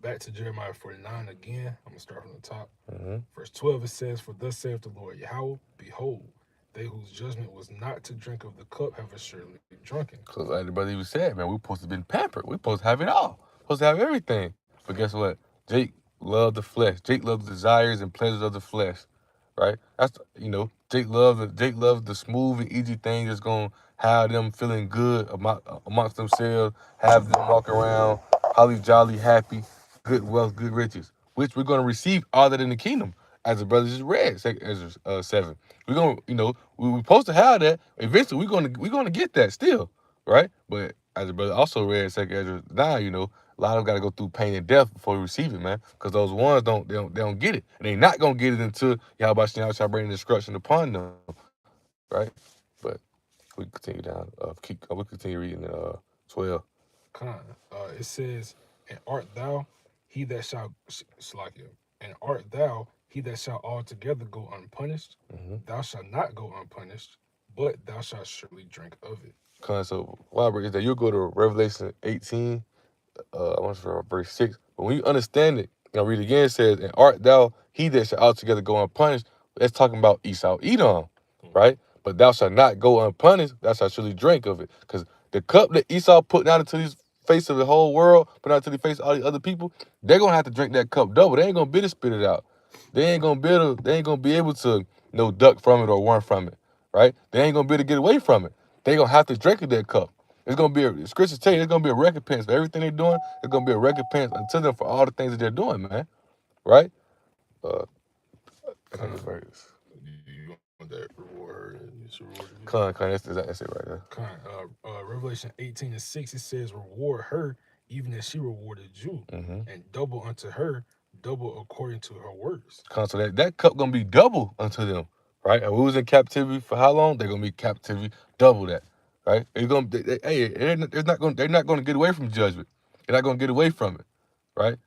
Speaker 2: back to Jeremiah 49 again. I'm gonna start from the top.
Speaker 1: Mm-hmm.
Speaker 2: Verse 12, it says, "For thus saith the Lord Yahweh, behold, they whose judgment was not to drink of the cup have assuredly drunken."
Speaker 1: So like the brother even said, man, we supposed to have been pampered. We supposed to have it all. Supposed to have everything. But guess what? Jake loved the flesh. Jake loved the desires and pleasures of the flesh, right? Jake loves the smooth and easy things that's gonna have them feeling good amongst themselves, have them walk around holly jolly happy, good wealth, good riches, which we're gonna receive all that in the kingdom. As the brothers just read, Ezra 7. We're gonna, we're supposed to have that. Eventually, we're gonna get that still, right? But as the brother also read, Second Ezra 9, a lot of them got to go through pain and death before we receive it, man. Because those ones don't get it, and they not gonna get it until Yahweh shall bring destruction upon them, right? But we continue down. We continue reading 12.
Speaker 2: Con. It says, "And art thou he that shall Slakia, and art thou he that shall altogether go unpunished?
Speaker 1: Mm-hmm.
Speaker 2: Thou shalt not go unpunished, but thou shalt surely drink of it."
Speaker 1: So Robert, is that you'll go to Revelation 18, I want to read verse 6. But when you understand it, read it again. It says, "And art thou he that shall altogether go unpunished?" That's talking about Esau, Edom, right? But thou shalt not go unpunished. Thou shalt surely drink of it, because the cup that Esau put down into the face of the whole world, put out to the face of all the other people, they're gonna have to drink that cup double. They ain't gonna be able to spit it out. They ain't gonna be able to duck from it or run from it, right? They ain't gonna be able to get away from it. They gonna have to drink of that cup. It's gonna be scriptures tell you it's gonna be a recompense for everything they're doing. It's gonna be a recompense unto them for all the things that they're doing, man. Right? Uh, I think it's
Speaker 2: Con.
Speaker 1: verse.
Speaker 2: You want that reward her and you should reward you.
Speaker 1: That's it right there.
Speaker 2: Con. Revelation 18:6, it says, "Reward her even as she rewarded you,
Speaker 1: Mm-hmm.
Speaker 2: and double unto her, double according to her works."
Speaker 1: So that cup gonna be double unto them, right? And we was in captivity for how long? They're gonna be captivity double that, right? It's gonna, they're not gonna get away from judgment. They're not gonna get away from it, right?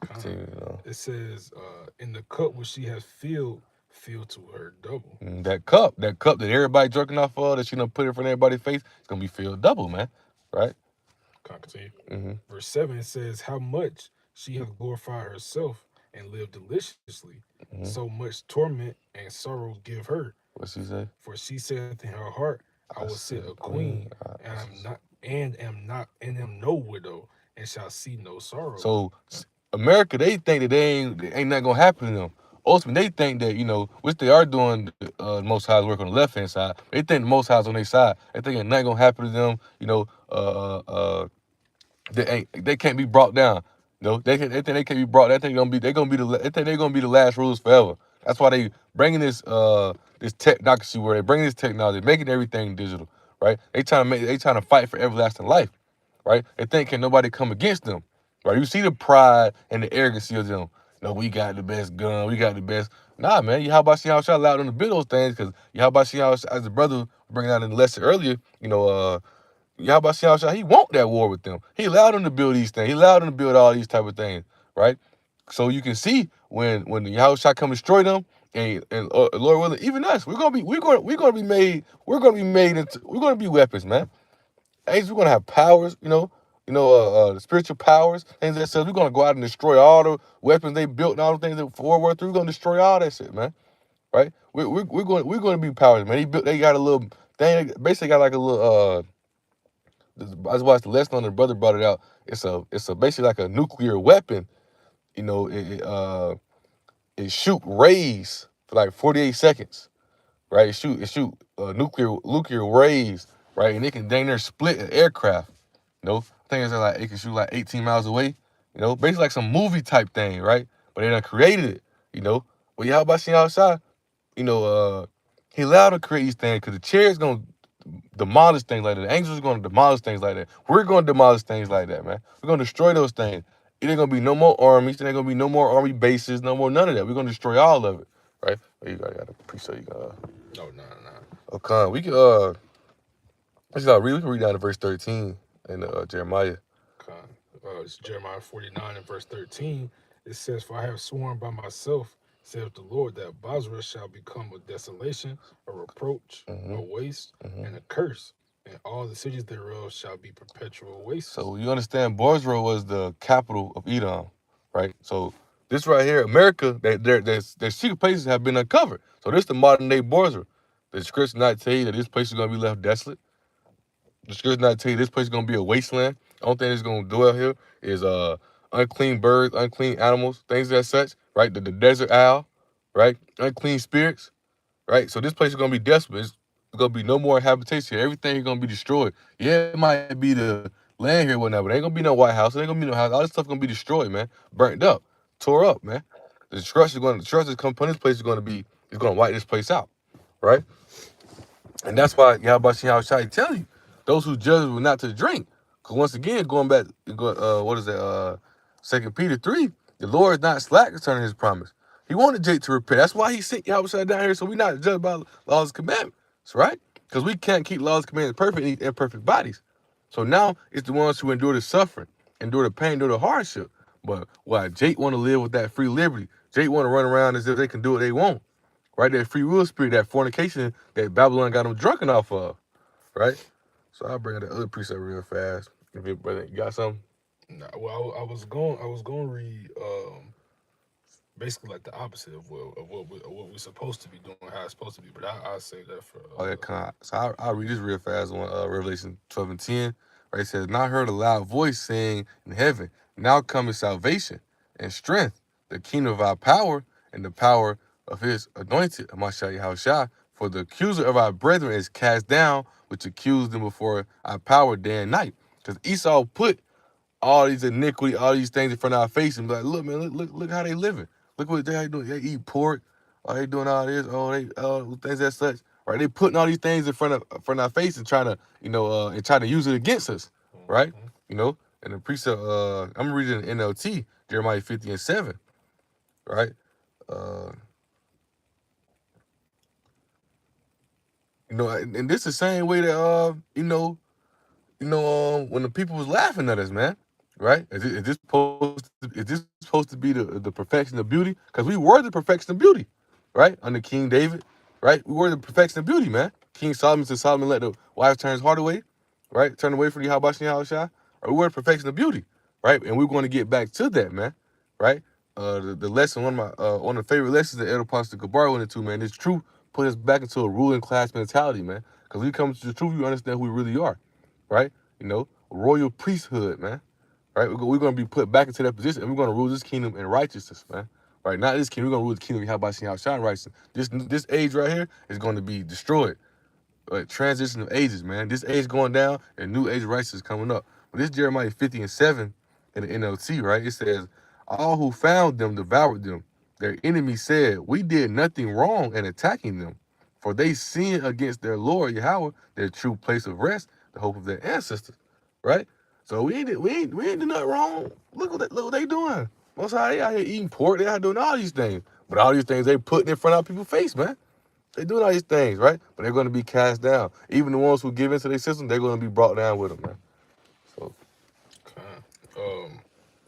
Speaker 2: Con.
Speaker 1: Continue.
Speaker 2: It says, "In the cup which she has filled, fill to her double."
Speaker 1: That cup that everybody jerking off of, that she done put in front of everybody's face, it's gonna be filled double, man, right?
Speaker 2: Con, continue.
Speaker 1: Mm-hmm.
Speaker 2: Verse 7, it says, "How much she hath glorified herself and lived deliciously,
Speaker 1: Mm-hmm.
Speaker 2: so much torment and sorrow give her.
Speaker 1: What she say?
Speaker 2: For she saith in her heart, I
Speaker 1: I
Speaker 2: will sit
Speaker 1: said,
Speaker 2: a
Speaker 1: Queen.
Speaker 2: queen, and am no widow, and shall see no sorrow."
Speaker 1: So America, they think that they ain't nothing gonna happen to them. Ultimately, they think that which they are doing. Most High's work on the left hand side. They think the Most High's on their side. They think ain't nothing gonna happen to them. They can't be brought down. They think they can't be brought. They think they're gonna be the last rulers forever. That's why they bringing this technocracy where they bringing this technology, making everything digital, right? They trying to fight for everlasting life, right? They think can nobody come against them, right? You see the pride and the arrogancy of them. No, we got the best gun, we got the best. Nah, man, you how about see how I allowed them to build those things? Because you how about see how as the brother was bringing out in the lesson earlier, Yahweh Shah, he want that war with them. He allowed them to build these things. He allowed them to build all these type of things, right? So you can see when the Yahweh Shah come destroy them, and Lord willing, even us, we're gonna be made into we're gonna be weapons, man. We're gonna have powers, the spiritual powers, things that says we're gonna go out and destroy all the weapons they built and all the things that for World War III. We're gonna destroy all that shit, man. Right? We're going to be powers, man. They got a little thing, basically got like a little I watched the lesson on the brother brought it out. It's a basically like a nuclear weapon. It shoot rays for like 48 seconds, right? It shoot nuclear rays, right? And it can dang near split an aircraft. I think it's like it can shoot like 18 miles away. Basically like some movie type thing, right? But they done created it. Well, how about seeing outside? You know, he allowed to create these things because the chair's gonna demolish things like that. The angels are going to demolish things like that. We're going to demolish things like that, man. We're going to destroy those things. It ain't going to be no more armies. There ain't going to be no more army bases, no more none of that. We're going to destroy all of it, right? Oh, you got to appreciate you got.
Speaker 2: No, nah.
Speaker 1: Okay, we can we can read down to verse 13 in Jeremiah.
Speaker 2: Con. It's Jeremiah 49 and verse 13. It says, "For I have sworn by myself, saith the Lord, that Basra shall become a desolation, a reproach,
Speaker 1: Mm-hmm.
Speaker 2: a waste,
Speaker 1: Mm-hmm.
Speaker 2: and a curse, and all the cities thereof shall be perpetual wastes."
Speaker 1: So you understand, Bozrah was the capital of Edom, right? So this right here, America, their secret places have been uncovered. So this is the modern day Bozrah. The scripture not tell you that this place is going to be left desolate. The scripture not tell you this place is going to be a wasteland. The only thing that's going to dwell here is unclean birds, unclean animals, things of that such, right? The desert owl, right? Unclean spirits, right? So this place is gonna be desolate. It's gonna be no more habitation. Everything is gonna be destroyed. Yeah, it might be the land here, whatever, but ain't gonna be no White House. There ain't gonna be no house. All this stuff gonna be destroyed, man. Burnt up, tore up, man. The trust that's come upon this place is gonna wipe this place out, right? And that's why Yahweh Shai tell you, those who judge will not to drink. Because once again, going back, what is that? 2 Peter 3, the Lord is not slack concerning his promise. He wanted Jake to repent. That's why he sent Yahweh Shai down here, so we not judged by laws and commandments, right? Because we can't keep laws and commandments perfect in these imperfect bodies. So now it's the ones who endure the suffering, endure the pain, endure the hardship. But why Jake want to live with that free liberty? Jake want to run around as if they can do what they want, right? That free will spirit, that fornication that Babylon got them drunken off of, right? So I'll bring up the other precept real fast. If it, brother, you got something?
Speaker 2: Nah, well, I was going to read basically like the opposite of what we're supposed to be doing, how it's supposed to be. But I'll save that for.
Speaker 1: Oh, yeah, so I'll read this real fast on Revelation 12 and 10. Right? It says, "Now I heard a loud voice saying in heaven, now cometh salvation and strength, the kingdom of our power and the power of his anointed, Amashah Yahushua. For the accuser of our brethren is cast down, which accused them before our power day and night." Because Esau put all these iniquity, all these things in front of our face and be like, look, man, look how they living. Look what they doing. They eat pork. Oh, they doing all this. Oh, they things as such. Right? They putting all these things in front of our face and trying to, and trying to use it against us. Right?
Speaker 2: Mm-hmm.
Speaker 1: You know, and the precept, I'm reading NLT, Jeremiah 50 and 7. Right? Uh, and this is the same way that when the people was laughing at us, man, right? Is this supposed to be the perfection of beauty? Because we were the perfection of beauty, right? Under King David, right? We were the perfection of beauty, man. King Solomon said Solomon let the wife turn his heart away, right? Turn away from the Habash and Yahushua. Or we were the perfection of beauty, right? And we're going to get back to that, man, right? The lesson, one of the favorite lessons that Elder Pastor Gabar went into, man, is truth put us back into a ruling class mentality, man. Because when you come to the truth, you understand who we really are, right? Royal priesthood, man. Right? We're going to be put back into that position, and we're going to rule this kingdom in righteousness, man. Right? Not this kingdom. We're going to rule the kingdom of Yahweh Shine righteousness. This age right here is going to be destroyed. Transition of ages, man. This age going down, and new age of righteousness coming up. But this Jeremiah 50 and 7 in the NLT, right? It says, all who found them devoured them. Their enemies said, we did nothing wrong in attacking them. For they sinned against their Lord Yahweh, their true place of rest, the hope of their ancestors. Right? So we ain't do nothing wrong. Look what they doing. Most how they out here eating pork, they out doing all these things. But all these things they putting in front of people's face, man. They doing all these things, right? But they're going to be cast down. Even the ones who give into their system, they're going to be brought down with them, man. So,
Speaker 2: Um,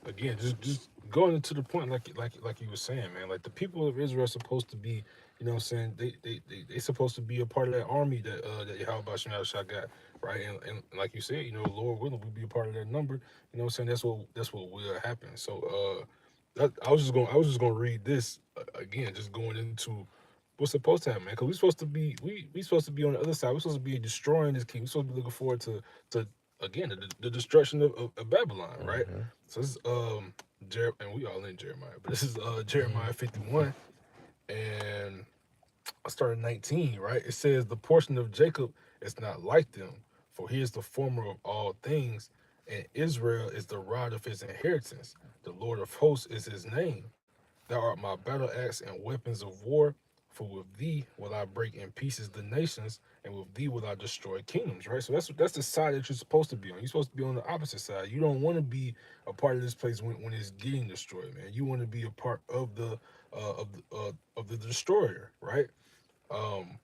Speaker 2: Again, just going into the point, like you were saying, man. Like the people of Israel are supposed to be, you know, what I'm saying they supposed to be a part of that army that Yahweh Shai got, right? And like you said, you know, Lord willing, we'll be a part of that number. You know, what I'm saying that's what will happen. So, I was just gonna read this again, just going into what's supposed to happen, man. Because we supposed to be on the other side. We're supposed to be destroying this king. We're supposed to be looking forward to again the destruction of Babylon, right?
Speaker 1: mm-hmm,
Speaker 2: So this is and we all in Jeremiah, but this is Jeremiah 51, and I started 19, right? It says the portion of Jacob is not like them, for he is the former of all things, and Israel is the rod of his inheritance. The Lord of hosts is his name. Thou art my battle axe and weapons of war. For with thee will I break in pieces the nations, and with thee will I destroy kingdoms. Right. So that's the side that you're supposed to be on. You're supposed to be on the opposite side. You don't want to be a part of this place when it's getting destroyed, man. You want to be a part of the destroyer, right? Um,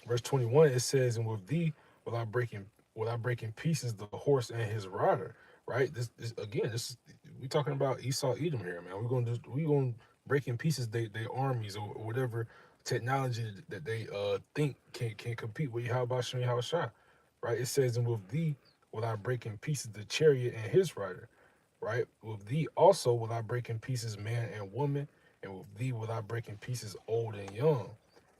Speaker 2: Verse 21, it says, "And with thee will I break in pieces the horse and his rider." Right? This again, we talking about Esau Edom here, man. We gonna break in pieces they armies or whatever technology that they think can compete with Yahweh Shem Yahweh. Right? It says, "And with thee will I break in pieces the chariot and his rider." Right? With thee also will I break in pieces man and woman, and with thee will I break in pieces old and young,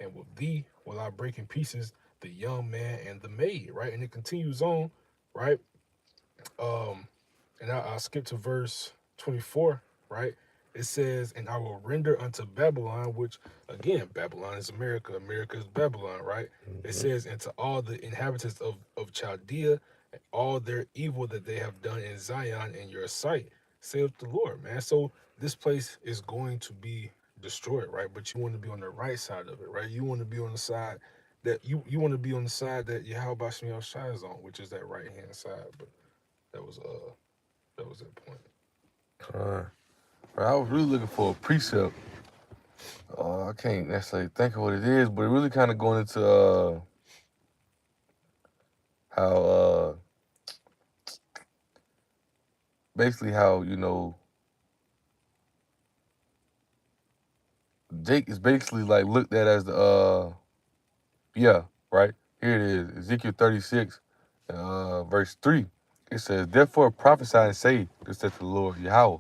Speaker 2: and with thee will I break in pieces the young man and the maid. Right? And it continues on, right? Um, and I'll skip to verse. 24, right? It says, "And I will render unto Babylon," which again, Babylon is America, America is Babylon, right? It
Speaker 1: Hmm.
Speaker 2: says, "And to all the inhabitants of Chaldea, and all their evil that they have done in Zion in your sight, saith the Lord," man. So this place is going to be destroyed, right? But you want to be on the right side of it, right? You want to be on the side that you want to be on the side that Yahweh Shai is on, which is that right hand side. But that was uh that was that point.
Speaker 1: Uh, I was really looking for a precept. I can't necessarily think of what it is, but it really kind of going into how basically how Jake is basically like looked at as the yeah, right, here it is, Ezekiel 36, verse 3. It says, "Therefore prophesy and say, this saith the Lord Yahweh,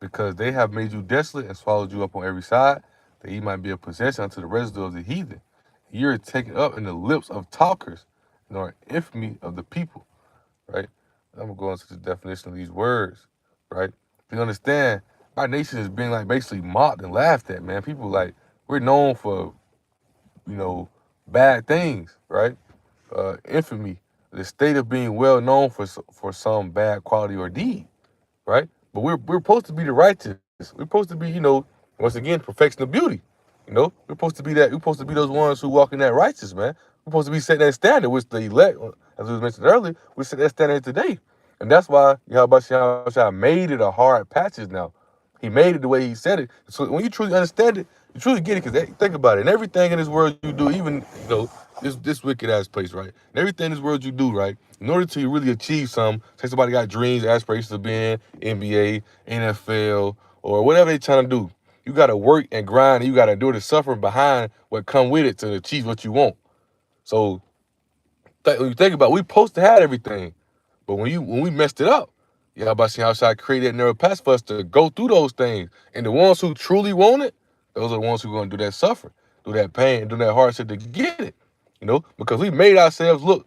Speaker 1: because they have made you desolate and swallowed you up on every side, that ye might be a possession unto the residue of the heathen. You are taken up in the lips of talkers, and are infamy of the people." Right? I'm gonna go into the definition of these words. Right? You understand, our nation is being like basically mocked and laughed at, man. People like, we're known for, you know, bad things, right? Infamy, the state of being well known for some bad quality or deed, right? But we're supposed to be the righteous. We're supposed to be, once again, perfection of beauty. We're supposed to be that. We're supposed to be those ones who walk in that righteous, man. We're supposed to be setting that standard, which the elect, as was mentioned earlier, we set that standard today, and that's why Yahweh Shai made it a hard patches now. He made it the way he said it. So when you truly understand it, you truly get it. Because think about it. And everything in this world you do, even this wicked ass place, right? And everything in this world you do, right? In order to really achieve something, say somebody got dreams, aspirations of being NBA, NFL, or whatever they trying to do. You gotta work and grind, and you gotta do the suffering behind what come with it to achieve what you want. So when you think about it, we supposed to have everything. But when we messed it up, yeah, about seeing how I created that narrow path for us to go through those things. And the ones who truly want it, those are the ones who are gonna do that suffering, do that pain, do that hardship to get it. Because we made ourselves look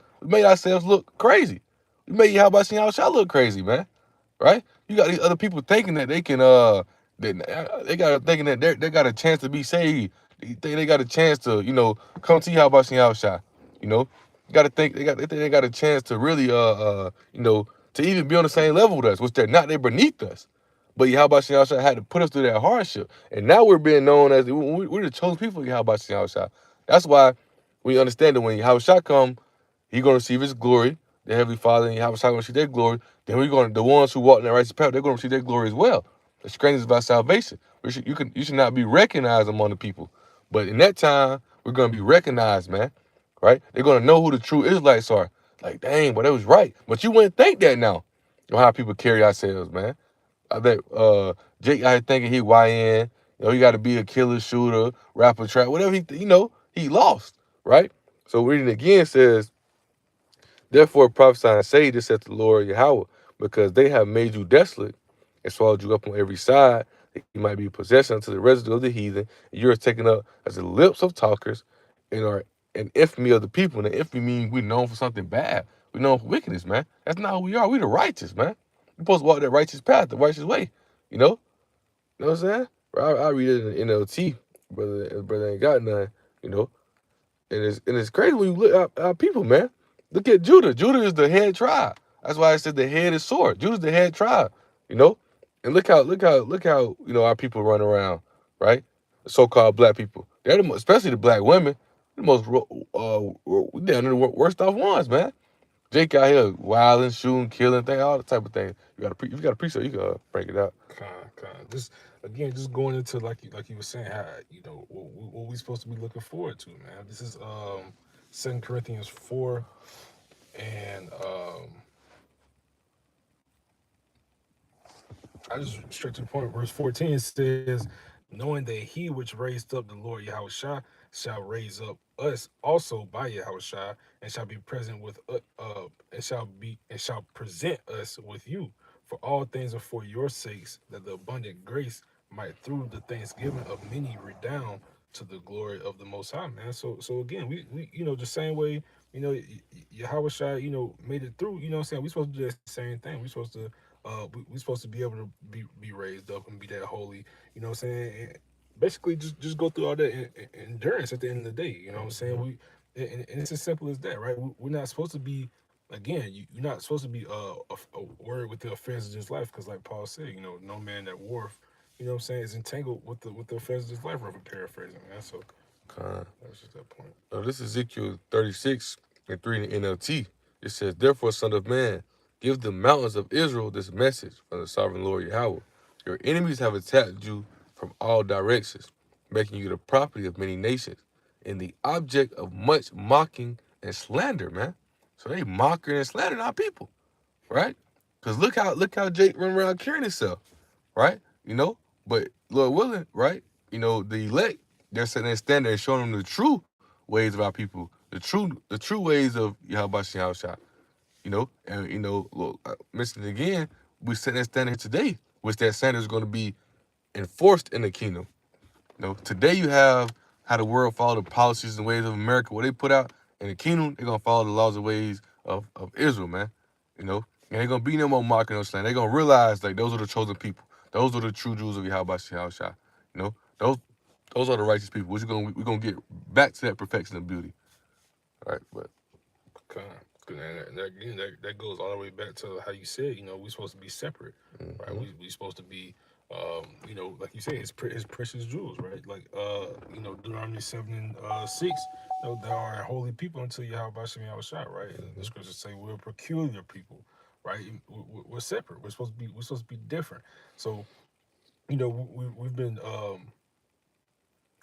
Speaker 1: crazy. We made Yahweh Shai look crazy, man. Right? You got these other people thinking that they can they got thinking that they got a chance to be saved. They think they got a chance to, come to Yahweh Shai. You know, you got to think they think they got a chance to really to even be on the same level with us, which they're not. They're beneath us. But Yahweh Shai had to put us through that hardship, and now we're being known as we're the chosen people of Yahweh Shai. That's why we understand that when Yahweh Shai come, He gonna receive His glory. The Heavenly Father and Yahweh Shai gonna receive their glory. Then we're going, the ones who walk in that righteous path, they're gonna receive their glory as well. The strangers of our salvation. You should not be recognized among the people, but in that time we're gonna be recognized, man. Right? They're gonna know who the true Israelites are. Like, dang, but that was right. But you wouldn't think that now. How people carry ourselves, man. I bet Jake out here thinking he YN. He got to be a killer, shooter, rapper, trap, whatever he lost, right? So reading again says, "Therefore prophesy and say, this saith the Lord Yahweh, because they have made you desolate and swallowed you up on every side, that you might be possession unto the residue of the heathen, and you are taken up as the lips of talkers, and are an infamy of the people." And the infamy means we're known for something bad. We're known for wickedness, man. That's not who we are. We the righteous, man. We're supposed to walk that righteous path, the righteous way. You know? You know what I'm saying? I read it in NLT, brother ain't got none, you know. And it's crazy when you look at our people, man. Look at Judah. Judah is the head tribe. That's why I said the head is sword. Judah's the head tribe, you know. And look how our people run around, right? The so-called black people. They're especially the black women, the most they're the worst off ones, man. Jake out here wilding, shooting, killing, thing, all the type of things. If you got a preset, you can break it out.
Speaker 2: Just again, just going into like you were saying, how what we supposed to be looking forward to, man. This is 2 Corinthians 4, and I just straight to the point. Verse 14 says, "Knowing that He which raised up the Lord Yahushua shall raise up us also by Yahushua, and shall be present with and shall present us with you. For all things are for your sakes, that the abundant grace might through the thanksgiving of many redound to the glory of the Most High." Man, so again, we the same way Yahushua made it through. You know what I'm saying? We supposed to do the same thing. We supposed to we supposed to be able to be raised up and be that holy. You know what I'm saying? And basically, just go through all that endurance at the end of the day. You know what I'm saying?
Speaker 1: Mm-hmm.
Speaker 2: And it's as simple as that, right? We're not supposed to be. Again, you're not supposed to be a word with the affairs of this life, because like Paul said, no man that warf, you know what I'm saying, is entangled with the affairs of this life. Roughly paraphrasing, man. So
Speaker 1: Con.
Speaker 2: that's just that point.
Speaker 1: This is Ezekiel 36 and 3 in the NLT. It says, "Therefore, son of man, give the mountains of Israel this message from the sovereign Lord Yahweh. Your enemies have attacked you from all directions, making you the property of many nations, and the object of much mocking and slander," man. So they mocking and slandering our people, right? Because look how Jake run around carrying himself, right? But Lord willing, right? The elect, they're setting their standard and showing them the true ways of our people, the true ways of Yahweh Shah. And look, I mentioned it again, we setting that standard here today, which that standard is going to be enforced in the kingdom. Today you have how the world follow the policies and ways of America, what they put out in the kingdom, they're gonna follow the laws and ways of Israel, man. And they're gonna be no more mocking those land. They're gonna realize like those are the chosen people. Those are the true Jews of Yahweh Shah. Those those are the righteous people. We're gonna get back to that perfection and beauty. All right, but
Speaker 2: Kind of. And that, again, that goes all the way back to how you said, we're supposed to be separate, right?
Speaker 1: mm-hmm,
Speaker 2: We supposed to be, like you said, his precious jewels, right? Like, Deuteronomy 7 and 6, there are holy people until Yahweh Bashem Yahushua, right? And the
Speaker 1: mm-hmm,
Speaker 2: scriptures say we're a peculiar people, right? We're separate. We're supposed to be different. So, we've been,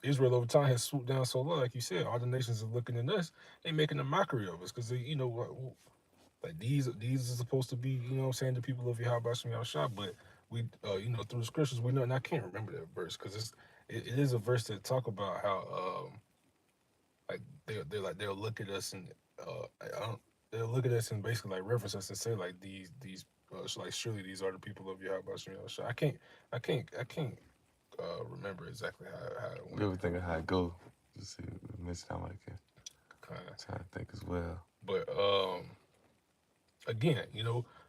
Speaker 2: Israel over time has swooped down so low, like you said, all the nations are looking at us. They making a mockery of us because they, like these are supposed to be, what I'm saying, the people of Yahweh Shem Yahushua, but we, through the scriptures, we know, and I can't remember that verse because it is a verse that talk about how, like they'll look at us and, I don't, they'll look at us and basically like reference us and say like these, like surely these are the people of Yahweh Shem Yahushua. I can't remember exactly how it
Speaker 1: you
Speaker 2: went.
Speaker 1: ever think of how it go? Just see, mention how I can
Speaker 2: Kind of.
Speaker 1: try to think as well.
Speaker 2: But again,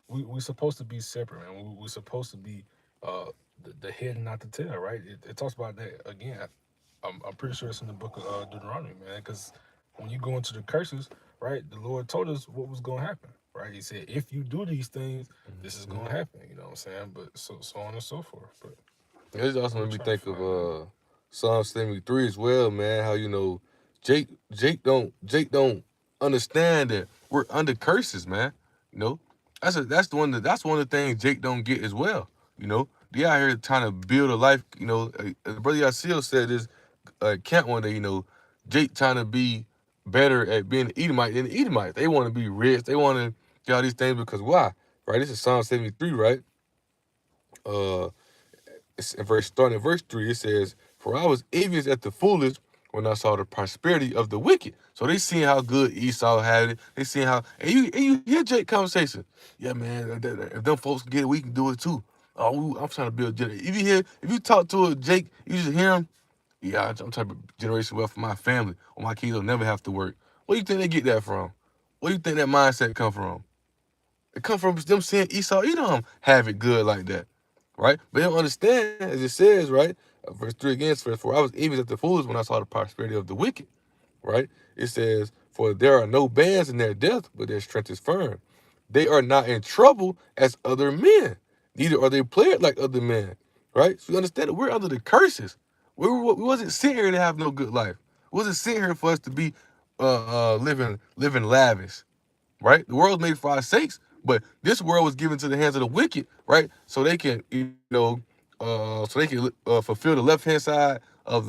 Speaker 2: we supposed to be separate, man. We're supposed to be the head and not the tail, right? It talks about that again. I'm pretty sure it's in the book of Deuteronomy, man. Because when you go into the curses, right, the Lord told us what was going to happen, right? He said, if you do these things, this is
Speaker 1: Mm-hmm.
Speaker 2: going to happen. You know what I'm saying? But so on and so forth. But
Speaker 1: This also
Speaker 2: let me
Speaker 1: made me
Speaker 2: try to
Speaker 1: think of
Speaker 2: find that.
Speaker 1: Psalm 73 as well, man. How Jake don't understand that we're under curses, man. You know, that's one of the things Jake don't get as well. They out here trying to build a life. Brother Yasiel said this camp one day. Jake trying to be better at being an Edomite than the Edomites. They want to be rich. They want to get all these things because why? Right? This is Psalm 73, right? Uh, starting in verse 3, it says, "For I was envious at the foolish when I saw the prosperity of the wicked." So they seeing how good Esau had it. They seeing how, and you hear Jake conversation. Yeah, man, if them folks can get it, we can do it too. Oh, I'm trying to build. If you talk to a Jake, you just hear him. Yeah, I'm trying to generation wealth for my family, or my kids will never have to work. Where you think they get that from? Where you think that mindset come from? It come from them seeing Esau, have it good like that, right? But they don't understand, as it says, right? Verse 3 again says, "For I was envious at the fools when I saw the prosperity of the wicked," right? It says, "For there are no bands in their death, but their strength is firm. They are not in trouble as other men, neither are they plagued like other men," right? So you understand that we're under the curses. We wasn't sitting here to have no good life. We wasn't sitting here for us to be living lavish, right? The world was made for our sakes, but this world was given to the hands of the wicked, right? So they can, fulfill the left hand side of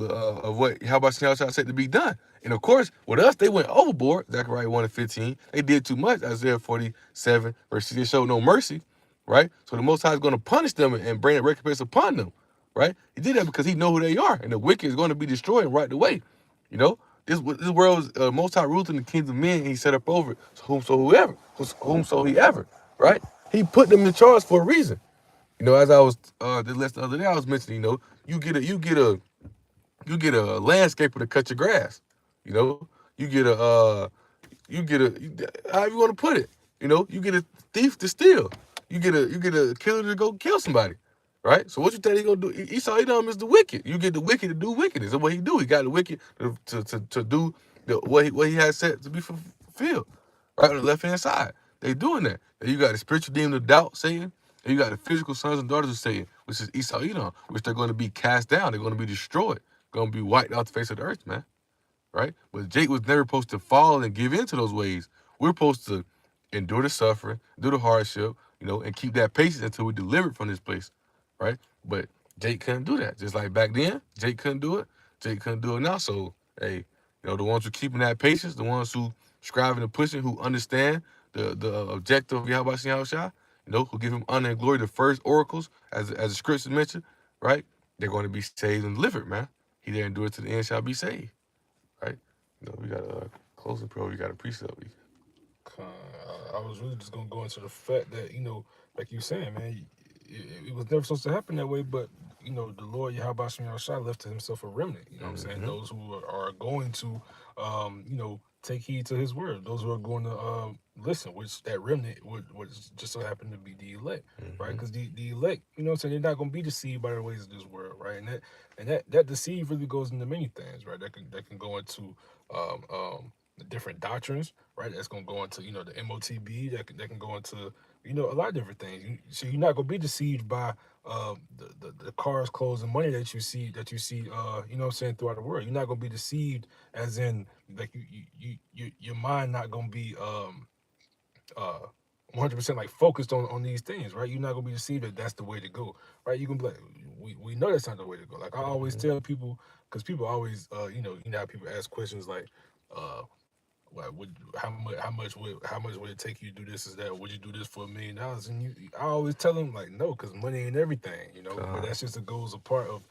Speaker 1: what how about said to be done. And of course, with us, they went overboard. Zechariah 1 and 15. They did too much. Isaiah 47 verse 6. They showed no mercy, right? So the Most High is going to punish them and bring a recompense upon them, right? He did that because he know who they are, and the wicked is going to be destroyed right away. You know, this world is Most High rules in the kings of men. And he set up over it. So whomso he ever, right? He put them in charge for a reason. As I was the other day, I was mentioning, you get a landscaper to cut your grass. You get a however you want to put it. You get a thief to steal. You get a killer to go kill somebody, right? So what you think he gonna do? Esau Edom is the wicked. You get the wicked to do wickedness. That's what he do. He got the wicked to do what he has set to be fulfilled, right on the left hand side. They doing that. And you got the spiritual demon of doubt, Satan. And you got the physical sons and daughters of Satan, which is Esau Edom, which they're going to be cast down. They're going to be destroyed. Going to be wiped out the face of the earth, man, right? But Jake was never supposed to fall and give in to those ways. We're supposed to endure the suffering, do the hardship, and keep that patience until we deliver from this place, right? But Jake couldn't do that. Just like back then, Jake couldn't do it. Jake couldn't do it now. So, hey, the ones who keeping that patience, the ones who striving and pushing, who understand the objective of Yahweh Shai, who give him honor and glory, the first oracles, as the scriptures mentioned, right? They're going to be saved and delivered, man. He that endure to the end shall be saved, right? We got a closing prayer. We got a precept.
Speaker 2: I was really just gonna go into the fact that like you saying, man, it was never supposed to happen that way. But the Lord Yahweh Shai left to Himself a remnant. You know what I'm saying?
Speaker 1: Mm-hmm.
Speaker 2: Those who are going to, take heed to His word. Those who are going to listen. Which that remnant would just so happen to be the elect, right?
Speaker 1: Mm-hmm.
Speaker 2: Because the elect, what I'm saying, they're not gonna be deceived by the ways of this world, right? And that deceive really goes into many things, right? That can go into the different doctrines, right? That's gonna go into the MOTB. That can go into a lot of different things. So you're not gonna be deceived by the cars, clothes, and money that you see what I'm saying, throughout the world. You're not gonna be deceived as in like your mind not gonna be uh 100% like focused on these things, right? You're not gonna be deceived that that's the way to go, right? You can be like, we know that's not the way to go. Like I always
Speaker 1: Mm-hmm.
Speaker 2: tell people, because people always how people ask questions like uh like, how much would it take you to do this? Is that would you do this for $1 million? And I always tell them like no, because money ain't everything, But
Speaker 1: God.
Speaker 2: that's just it goes a part of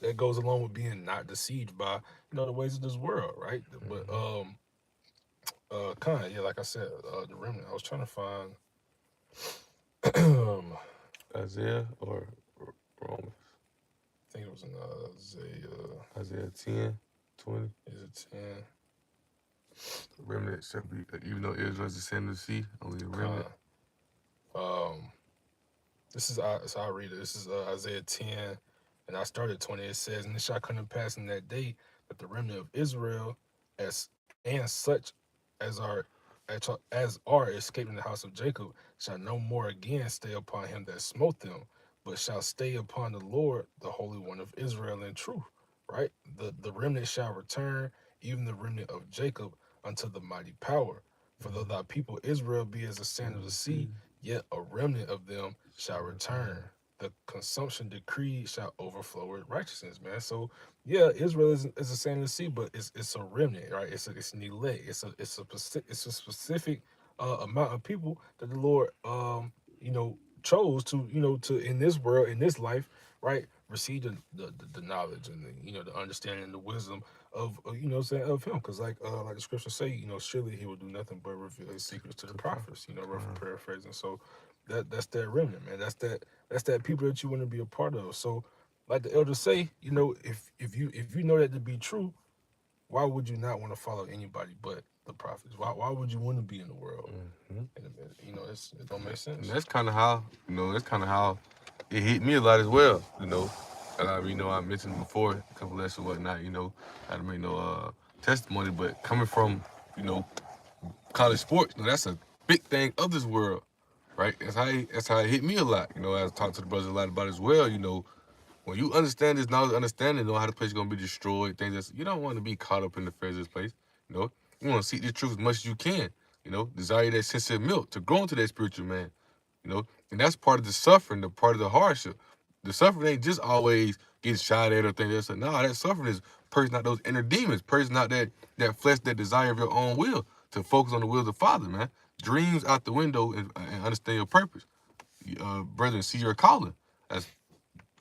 Speaker 2: that goes along with being not deceived by the ways of this world, right? But
Speaker 1: Mm-hmm.
Speaker 2: kind of, yeah, like I said, the remnant. I was trying to find. I
Speaker 1: Isaiah or Romans?
Speaker 2: think it was in Isaiah.
Speaker 1: Isaiah 10:20.
Speaker 2: Is it 10?
Speaker 1: The remnant shall be, even though Israel is descendant of the sea, only a remnant.
Speaker 2: Kind. Um, This is so I read it. This is Isaiah 10, and I started 20. It says, "And it shall come to pass in that day that the remnant of Israel, as and such as are escaping the house of Jacob, shall no more again stay upon him that smote them, but shall stay upon the Lord, the Holy One of Israel, in truth." Right? The remnant shall return, even the remnant of Jacob, unto the mighty power. For though thy people Israel be as the sand of
Speaker 1: Sand
Speaker 2: the
Speaker 1: of the
Speaker 2: sea,
Speaker 1: sea
Speaker 2: yet a remnant of them shall
Speaker 1: shall
Speaker 2: return.
Speaker 1: return.
Speaker 2: The consumption decree shall overflow with righteousness, man. So yeah, Israel is a sand of the sea, but it's a remnant, right? It's an elect. It's a specific amount of people that the Lord chose to to in this world, in this life, right, receive the knowledge and the understanding and the wisdom of what I'm saying, of him, because like the scriptures say, surely he will do nothing but reveal his secrets to the
Speaker 1: To prophet.
Speaker 2: prophets, rough
Speaker 1: God.
Speaker 2: paraphrasing. So that's that remnant, man. That's that people that you want to be a part of. So like the elders say, if you know that to be true, why would you not want to follow anybody but the prophets? Why would you want to be in the world?
Speaker 1: Mm-hmm.
Speaker 2: And it don't make
Speaker 1: And
Speaker 2: sense.
Speaker 1: that's kind of how, it hit me a lot as well, And I mentioned before a couple lessons and whatnot, I don't make no testimony, but coming from, you know, college sports, that's a big thing of this world, right? That's how it hit me a lot. As I talked to the brothers a lot about as well. When you understand this knowledge, understanding, how the place is gonna be destroyed, things that you don't want to be caught up in the affairs of this place. You know, you want to seek the truth as much as you can. Desire that sensitive milk to grow into that spiritual man. And that's part of the suffering, the part of the hardship. The suffering ain't just always getting shot at or things like that. No, that suffering is purging out those inner demons, purging out that flesh, that desire of your own will to focus on the will of the Father, man. Dreams out the window and understand your purpose. Brethren, see your calling. As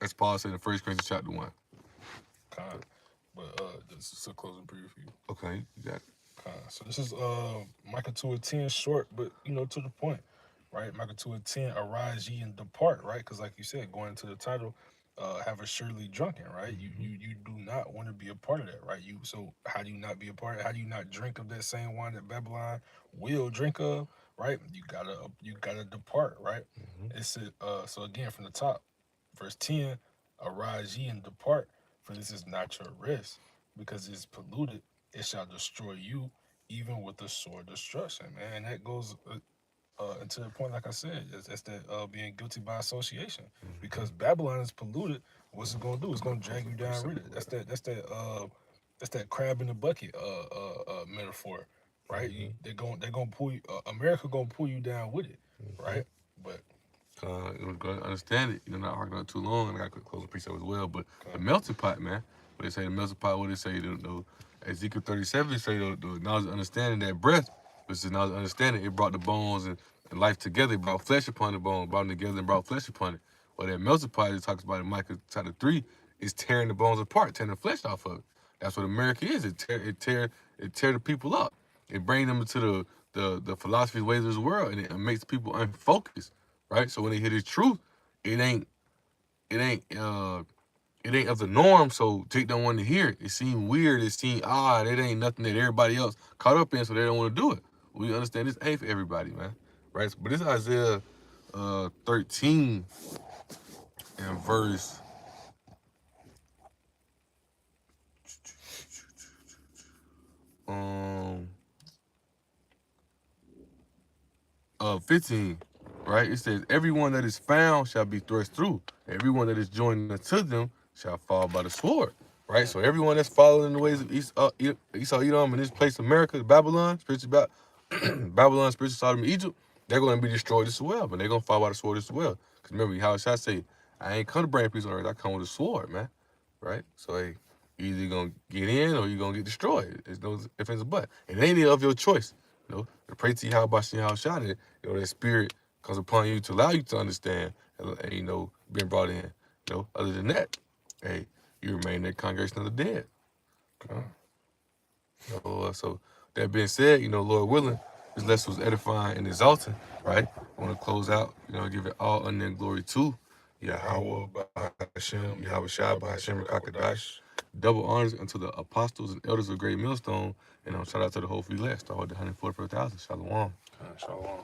Speaker 1: as Paul said in First Corinthians chapter 1.
Speaker 2: Kind, but this is a closing preview.
Speaker 1: Okay, you got it.
Speaker 2: So this is Micah 2:10, short but to the point, right? Micah 2:10, arise ye and depart, right? Because like you said, going into the title, have a surely drunken, right? You
Speaker 1: Mm-hmm.
Speaker 2: you you do not want to be a part of that, right? So how do you not be a part of it? How do you not drink of that same wine that Babylon will drink of, right? You gotta depart, right?
Speaker 1: Mm-hmm.
Speaker 2: It said, so again from the top, verse 10, arise ye and depart, for this is not your rest, because it's polluted, it shall destroy you, even with the sword destruction, man. And that goes and to the point, like I said, that's that being guilty by association.
Speaker 1: Mm-hmm.
Speaker 2: Because Babylon is polluted, what's it gonna do? It's gonna
Speaker 1: Goes
Speaker 2: drag
Speaker 1: to
Speaker 2: you down with it.
Speaker 1: precept.
Speaker 2: That's that crab in the bucket metaphor, right?
Speaker 1: Mm-hmm.
Speaker 2: They're gonna pull you. America gonna pull you down with it,
Speaker 1: Mm-hmm.
Speaker 2: right? But
Speaker 1: You're gonna understand it. You're not harping on too long, and I got to close the precept as well. But the
Speaker 2: okay,
Speaker 1: melting pot, man. What they say, the melting pot. What they say, Ezekiel 37 say the knowledge of understanding that breath, which is knowledge of understanding. It brought the bones and life together. It brought flesh upon the bone, brought them together and brought flesh upon it. Well, that melting pot it talks about in Micah chapter 3 is tearing the bones apart, tearing the flesh off of it. That's what America is. It tear the people up. It bring them into the philosophies, ways of this world, and it makes people unfocused, right? So when they hear the truth, it ain't it ain't it ain't of the norm. So Jake don't want to hear it. It seemed weird. It seemed odd. It ain't nothing that everybody else caught up in, so they don't want to do it. We understand this ain't for everybody, man. Right? But this Isaiah 13 and verse um 15, right? It says, everyone that is found shall be thrust through. Everyone that is joined unto them shall fall by the sword, right? So everyone that's following the ways of Esau, Edom, in this place, America, Babylon, Babylon, spiritual Sodom, and Egypt, they're going to be destroyed as well, but they're going to fall by the sword as well. Because remember, how shall I say, I ain't come to bring peace on earth, I come with a sword, man, right? So, hey, you either going to get in or you're going to get destroyed. There's no if it's a but. It ain't any of your choice. To pray to you how about you how shot it, that spirit comes upon you to allow you to understand and being brought in. Other than that, hey, you remain in that congregation of the dead. You know?
Speaker 2: okay.
Speaker 1: So that being said, Lord willing, this lesson was edifying and exalting, right? I want to close out, give it all honor and glory to Yahweh,
Speaker 2: Yahweh
Speaker 1: Bahashem,
Speaker 2: Bahashem,
Speaker 1: Yahweh
Speaker 2: Yahweh
Speaker 1: Shai,
Speaker 2: Shah
Speaker 1: Bahashem,
Speaker 2: Bahashem
Speaker 1: Rakakadash.
Speaker 2: Rakadash.
Speaker 1: Double honors unto the apostles and elders of Great Millstone, and shout out to the whole free last. I hold the 144,000. Shalom.
Speaker 2: Shalom.